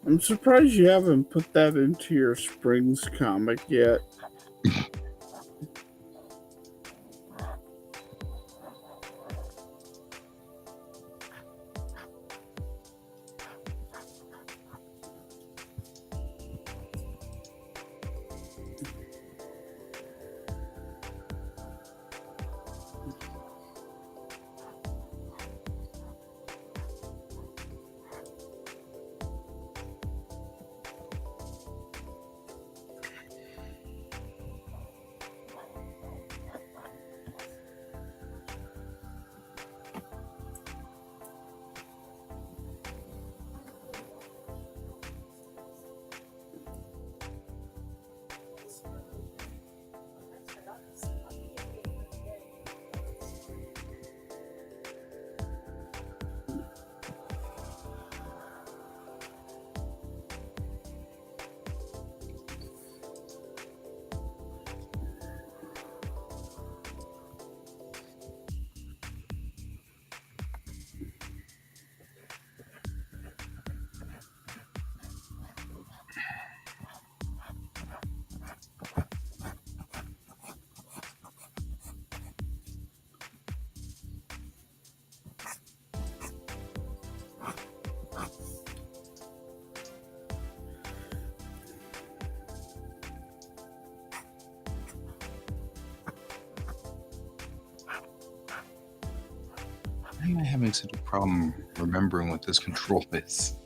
I'm surprised you haven't put that into your Springs comic yet. Why am I having such a problem remembering what this control is?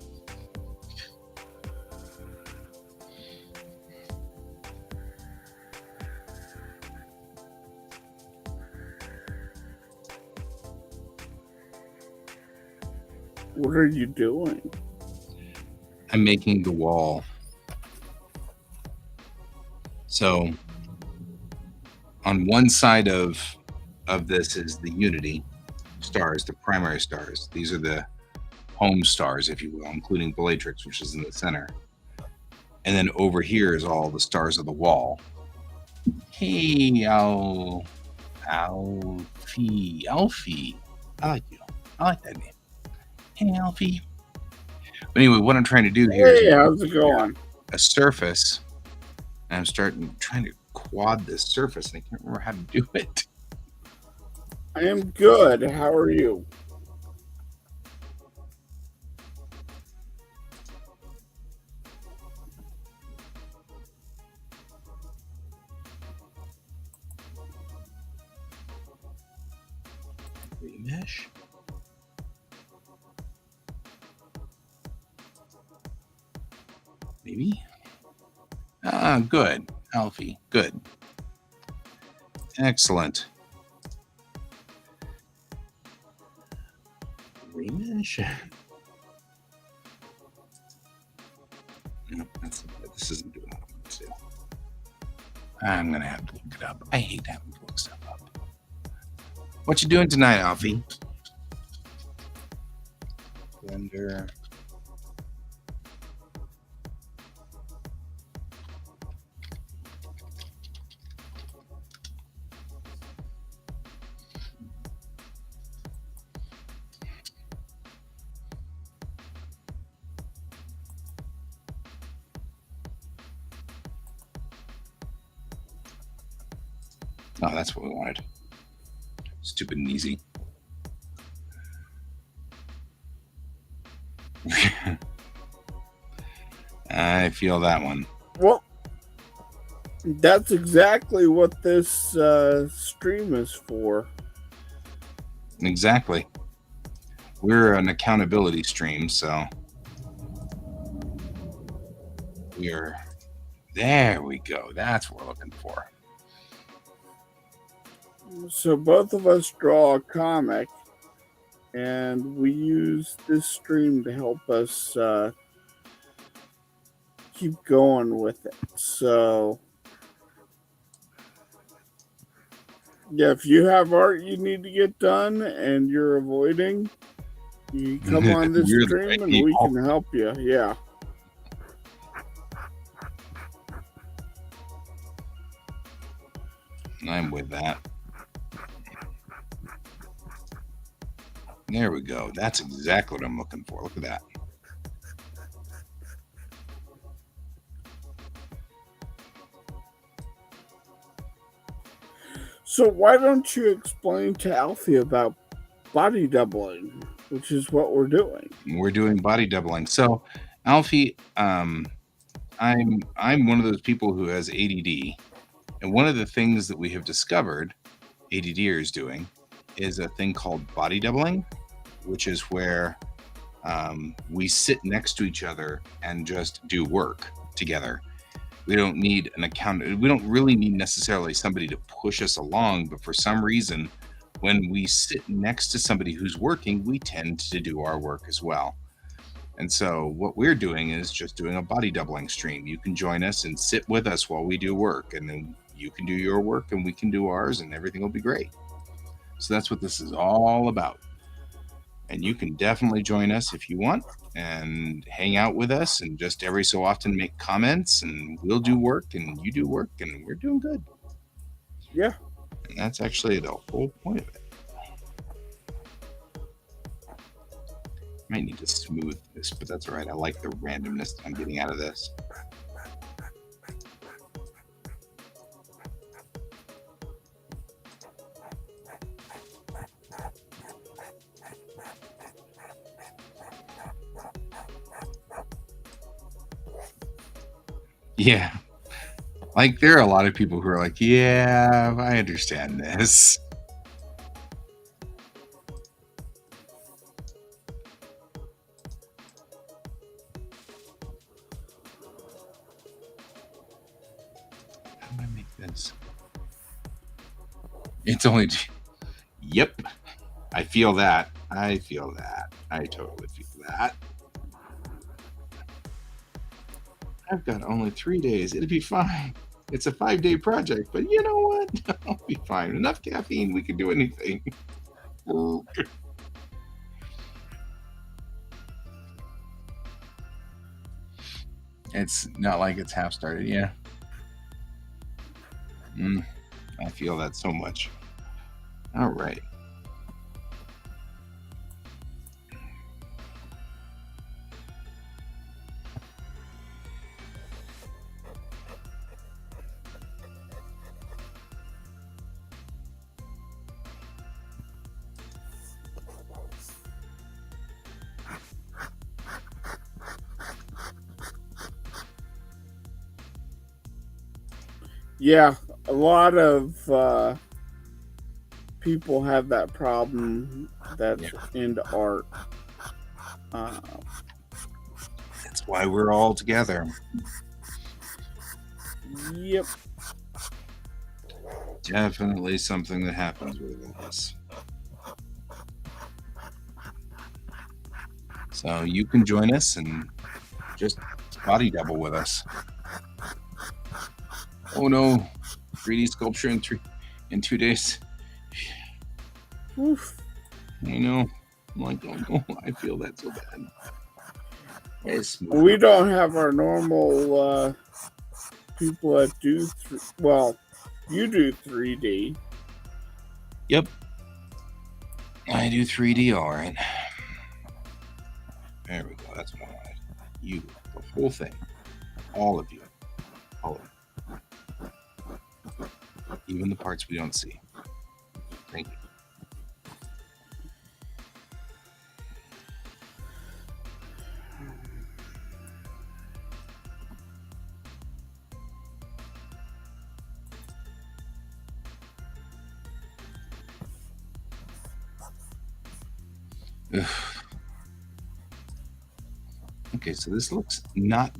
What are you doing? I'm making the wall. So on one side of this is the Unity stars, the primary stars. These are the home stars, if you will, including Bellatrix, which is in the center. And then over here is all the stars of the wall. Hey, Alfie. I like you. I like that name. Hey, Alfie. But anyway, what I'm trying to do here Hey, is how's it going? a surface. And I'm trying to quad this surface, and I can't remember how to do it. I am good. How are you? Remesh. Maybe. Ah, good, Alfie. Good. Excellent. Remesh. No, this isn't doing what I want to do. I'm gonna have to look it up. I hate having to look stuff up. What you doing tonight, Alfie? Blender. Oh, that's what we wanted. Stupid and easy. I feel that one. Well, that's exactly what this stream is for. Exactly. We're an accountability stream, so we're there. We go. That's what we're looking for. So both of us draw a comic, and we use this stream to help us keep going with it. So, yeah, if you have art you need to get done and you're avoiding, you come on this We're the stream right and we people. can help you. Yeah. I'm with that. There we go. That's exactly what I'm looking for. Look at that. So why don't you explain to Alfie about body doubling, which is what we're doing? We're doing body doubling. So, Alfie, I'm one of those people who has ADD, and one of the things that we have discovered ADDers doing is a thing called body doubling, which is where we sit next to each other and just do work together. We don't need an accountant. We don't really need necessarily somebody to push us along, but for some reason, when we sit next to somebody who's working, we tend to do our work as well. And so what we're doing is just doing a body doubling stream. You can join us and sit with us while we do work, and then you can do your work and we can do ours, and everything will be great. So that's what this is all about. And you can definitely join us if you want and hang out with us and just every so often make comments, and we'll do work and you do work and we're doing good. Yeah. And that's actually the whole point of it. Might need to smooth this, but that's all right. I like the randomness that I'm getting out of this. Yeah. Like, there are a lot of people who are like, yeah, I understand this. How do I make this? It's only... Yep. I feel that. I feel that. I totally feel that. I've got only 3 days. It'll be fine. It's a 5-day project, but you know what? I'll be fine. Enough caffeine, we can do anything. It's not like it's half started. Yeah. I feel that so much. All right. Yeah, a lot of people have that problem that's into art. That's why we're all together. Yep. Definitely something that happens with us. So you can join us and just body double with us. Oh no, 3D sculpture in 2 days. Oof. I know. I'm like, oh no, I feel that so bad. We don't have our normal people that do. Well, you do 3D. Yep. I do 3D, all right. There we go. That's what I wanted. You, the whole thing. All of you. All of you. Even the parts we don't see. Thank you. Ugh. Okay, so this looks not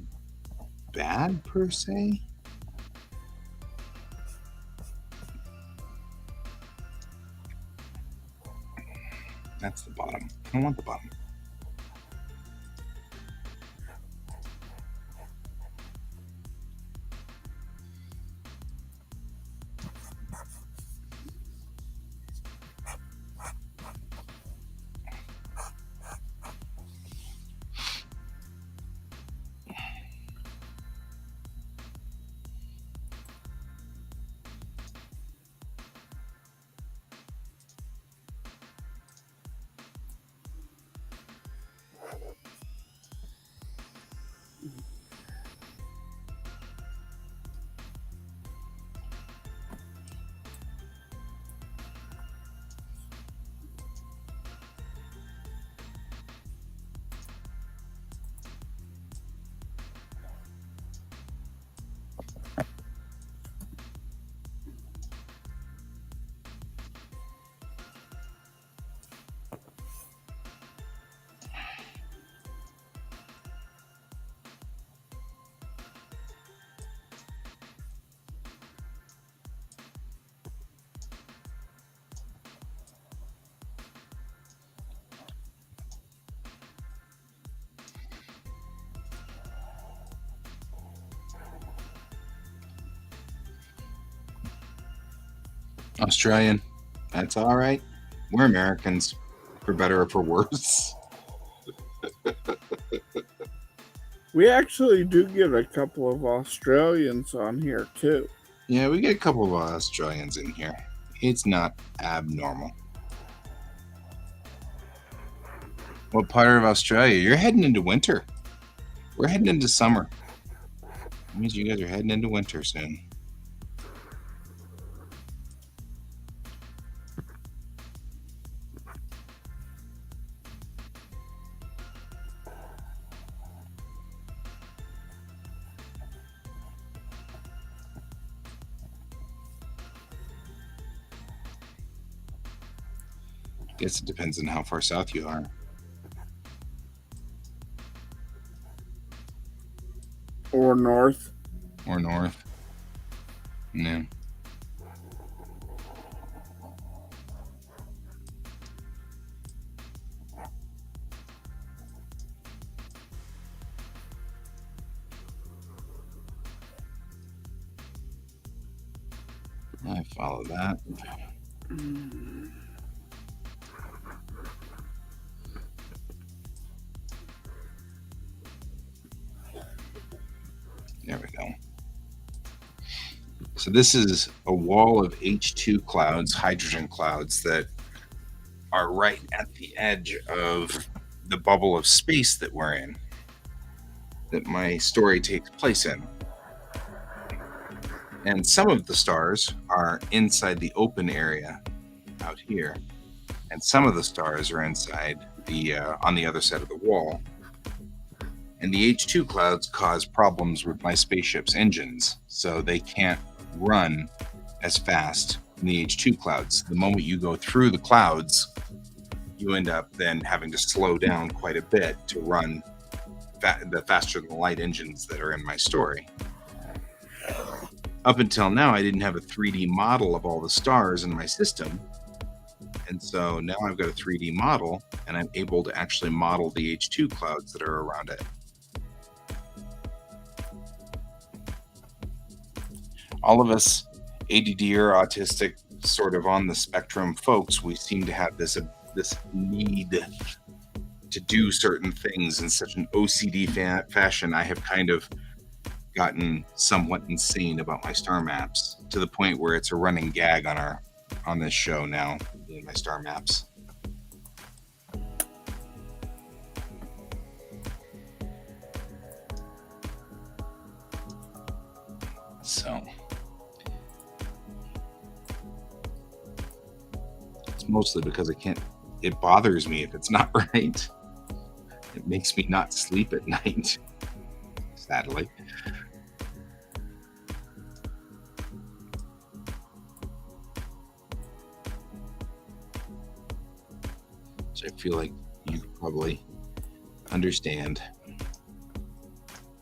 bad per se. That's the bottom. I don't want the bottom. Australian. That's all right. We're Americans, for better or for worse. We actually do get a couple of Australians on here too. Yeah, we get a couple of Australians in here. It's not abnormal. What part of Australia? You're heading into winter. We're heading into summer. That means you guys are heading into winter soon. Guess it depends on how far south you are. Or north. Or north. No. I follow that. There we go. So this is a wall of H2 clouds, hydrogen clouds, that are right at the edge of the bubble of space that we're in, that my story takes place in. And some of the stars are inside the open area out here, and some of the stars are inside the on the other side of the wall. And the H2 clouds cause problems with my spaceship's engines, so they can't run as fast in the H2 clouds. The moment you go through the clouds, you end up then having to slow down quite a bit to run the faster than light engines that are in my story. Up until now, I didn't have a 3D model of all the stars in my system. And so now I've got a 3D model, and I'm able to actually model the H2 clouds that are around it. All of us ADD or autistic, sort of on the spectrum folks, we seem to have this need to do certain things in such an OCD fashion. I have kind of gotten somewhat insane about my star maps, to the point where it's a running gag on this show now, in my star maps. So it's mostly because it bothers me if it's not right. It makes me not sleep at night, sadly. So I feel like you probably understand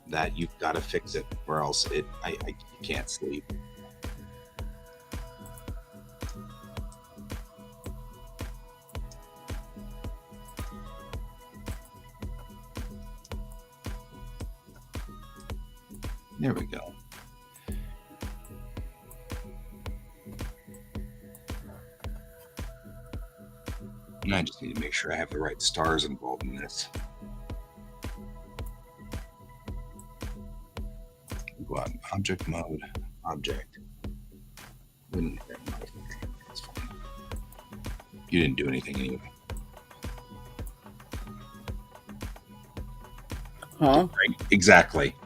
that you've got to fix it, or else I can't sleep. There we go. And I just need to make sure I have the right stars involved in this. Go out, object mode, object. You didn't do anything anyway. Huh? Right? Exactly.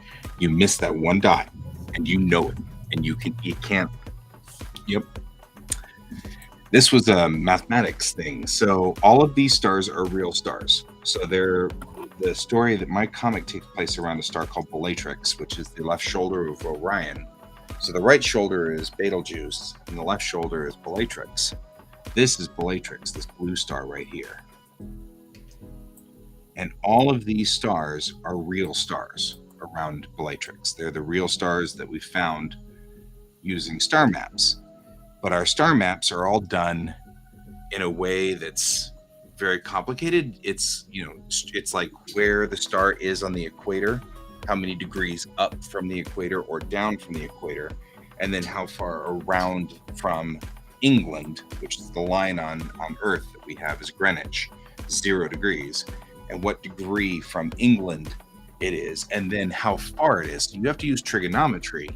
You missed that one dot, and you know it, and you can't. Yep. This was a mathematics thing. So all of these stars are real stars. So they're the story that my comic takes place around a star called Bellatrix, which is the left shoulder of Orion. So the right shoulder is Betelgeuse, and the left shoulder is Bellatrix. This is Bellatrix, this blue star right here. And all of these stars are real stars around Bellatrix. They're the real stars that we found using star maps. But our star maps are all done in a way that's very complicated. It's, it's like where the star is on the equator, how many degrees up from the equator or down from the equator, and then how far around from England, which is the line on Earth that we have is Greenwich, 0 degrees, and what degree from England it is, and then how far it is. So you have to use trigonometry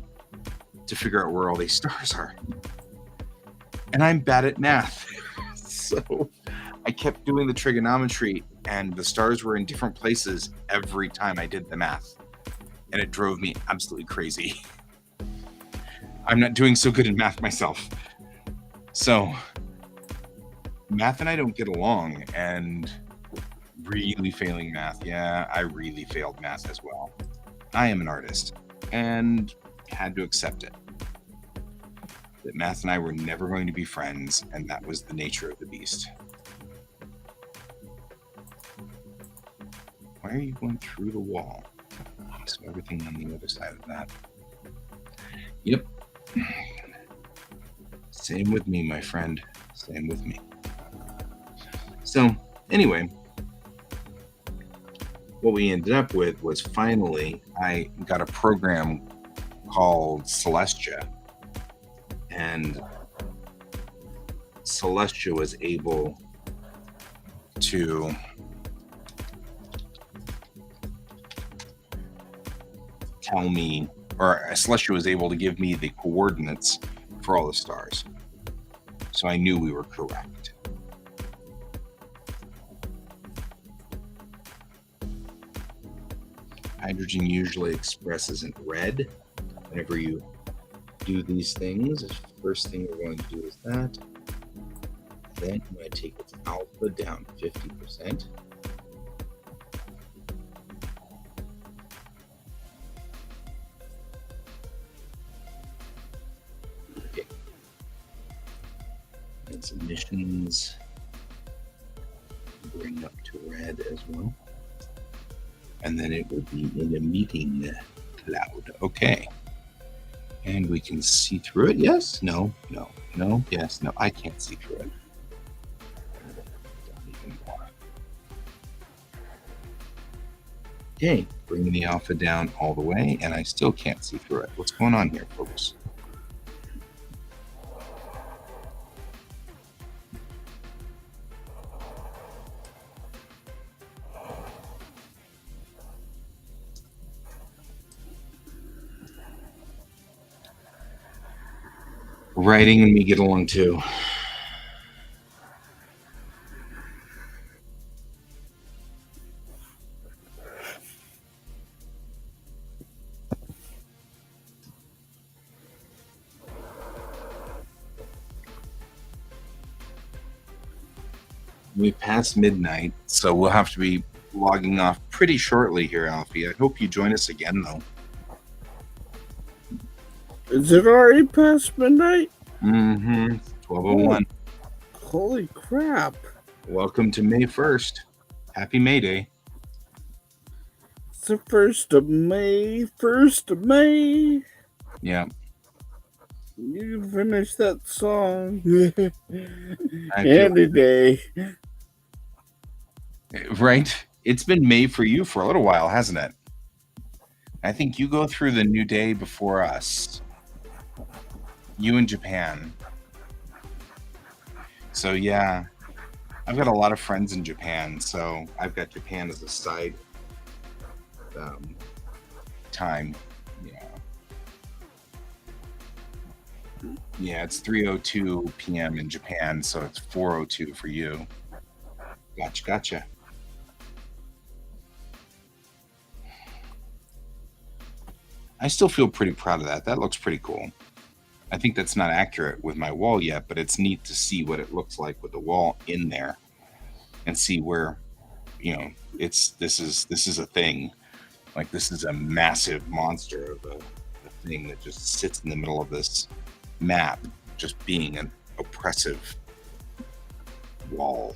to figure out where all these stars are. And I'm bad at math. So I kept doing the trigonometry, and the stars were in different places every time I did the math. And it drove me absolutely crazy. I'm not doing so good in math myself. So math and I don't get along, and really failing math. Yeah, I really failed math as well. I am an artist and had to accept it. That math and I were never going to be friends, and that was the nature of the beast. Why are you going through the wall? So everything on the other side of that. Yep. Same with me, my friend. Same with me. So, anyway, what we ended up with was finally I got a program called Celestia. And Celestia was able to tell me, or Celestia was able to give me the coordinates for all the stars. So I knew we were correct. Hydrogen usually expresses in red whenever you do these things. The first thing we're going to do is that. Then I'm going to take its alpha down 50%. Okay. Its emissions bring up to red as well. And then it will be an emitting cloud. Okay. And we can see through it. Yes, no, no, no, yes, no. I can't see through it. Don't even more. Okay, bringing the alpha down all the way, and I still can't see through it. What's going on here, folks? Writing and me get along too. We passed midnight, so we'll have to be logging off pretty shortly here, Alfie. I hope you join us again, though. Is it already past midnight? Mm-hmm. 12:01. Holy crap. Welcome to May 1st. Happy May Day. It's the 1st of May. 1st of May. Yeah. You finished that song. Any day. Right? It's been May for you for a little while, hasn't it? I think you go through the new day before us. You in Japan. So yeah, I've got a lot of friends in Japan, so I've got Japan as a side time. Yeah, it's 3:02 p.m. in Japan, so it's 4:02 for you. Gotcha. I still feel pretty proud of that. That looks pretty cool. I think that's not accurate with my wall yet, but it's neat to see what it looks like with the wall in there and see where, this is a thing. Like, this is a massive monster of a thing that just sits in the middle of this map, just being an oppressive wall.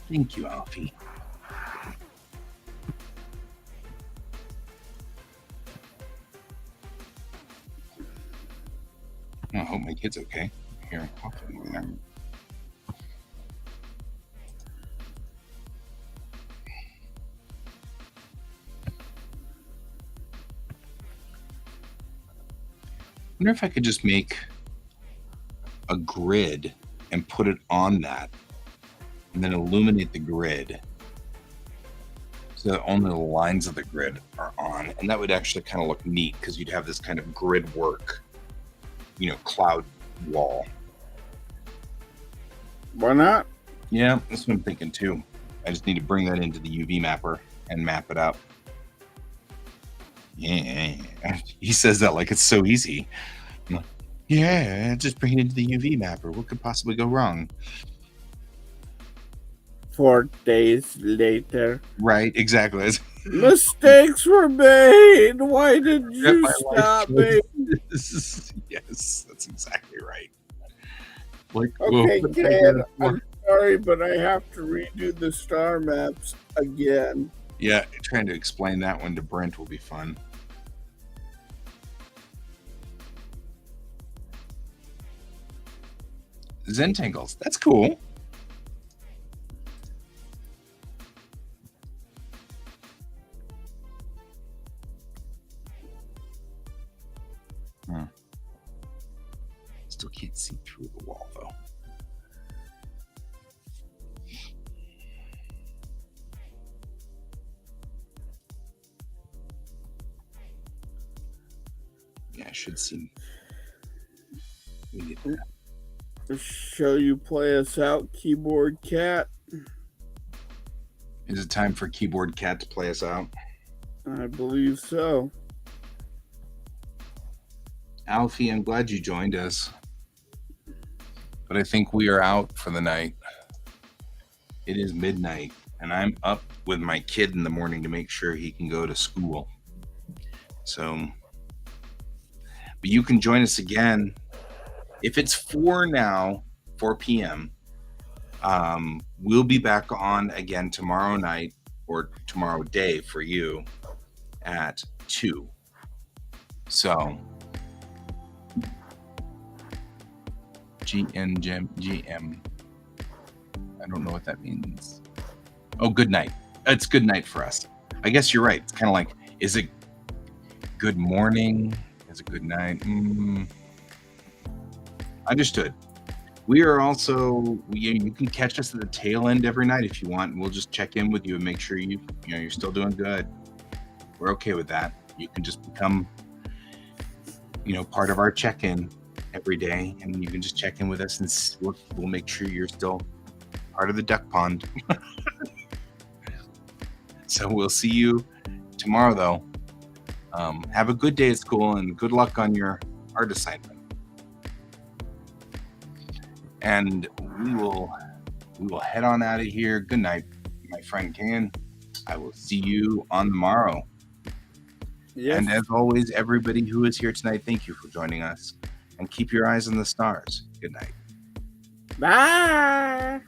Thank you, Alfie. I hope my kid's okay. I hear him coughing over there. I wonder if I could just make a grid and put it on that and then illuminate the grid so that only the lines of the grid are on. And that would actually kind of look neat because you'd have this kind of grid work, cloud wall. Why not? Yeah, that's what I'm thinking too. I just need to bring that into the UV mapper and map it up. Yeah, he says that like it's so easy. I'm like, yeah, just bring it into the UV mapper. What could possibly go wrong? 4 days later. Right, exactly. Mistakes were made. Why did you stop me? Yes, that's exactly right. Like, okay, Ken, I'm sorry, but I have to redo the star maps again. Yeah, trying to explain that one to Brent will be fun. Zentangles, that's cool. Still can't see through the wall though. Yeah, I should see. We need that. Shall you play us out, Keyboard Cat? Is it time for Keyboard Cat to play us out? I believe so. Alfie, I'm glad you joined us. But I think we are out for the night. It is midnight, and I'm up with my kid in the morning to make sure he can go to school. So, but you can join us again. If it's 4 p.m., we'll be back on again tomorrow night or tomorrow day for you at 2. So, GM. I don't know what that means. Oh, good night. It's good night for us. I guess you're right. It's kind of like, is it good morning? Is it good night? Understood. We are also, you can catch us at the tail end every night if you want, and we'll just check in with you and make sure you're still doing good. We're okay with that. You can just become, part of our check-in every day, and you can just check in with us, and we'll make sure you're still part of the duck pond. So we'll see you tomorrow, though. Have a good day at school, and good luck on your art assignment. And we will head on out of here. Good night, my friend Ken. I will see you on the morrow. Yes. And as always, everybody who is here tonight, thank you for joining us. And keep your eyes on the stars. Good night. Bye.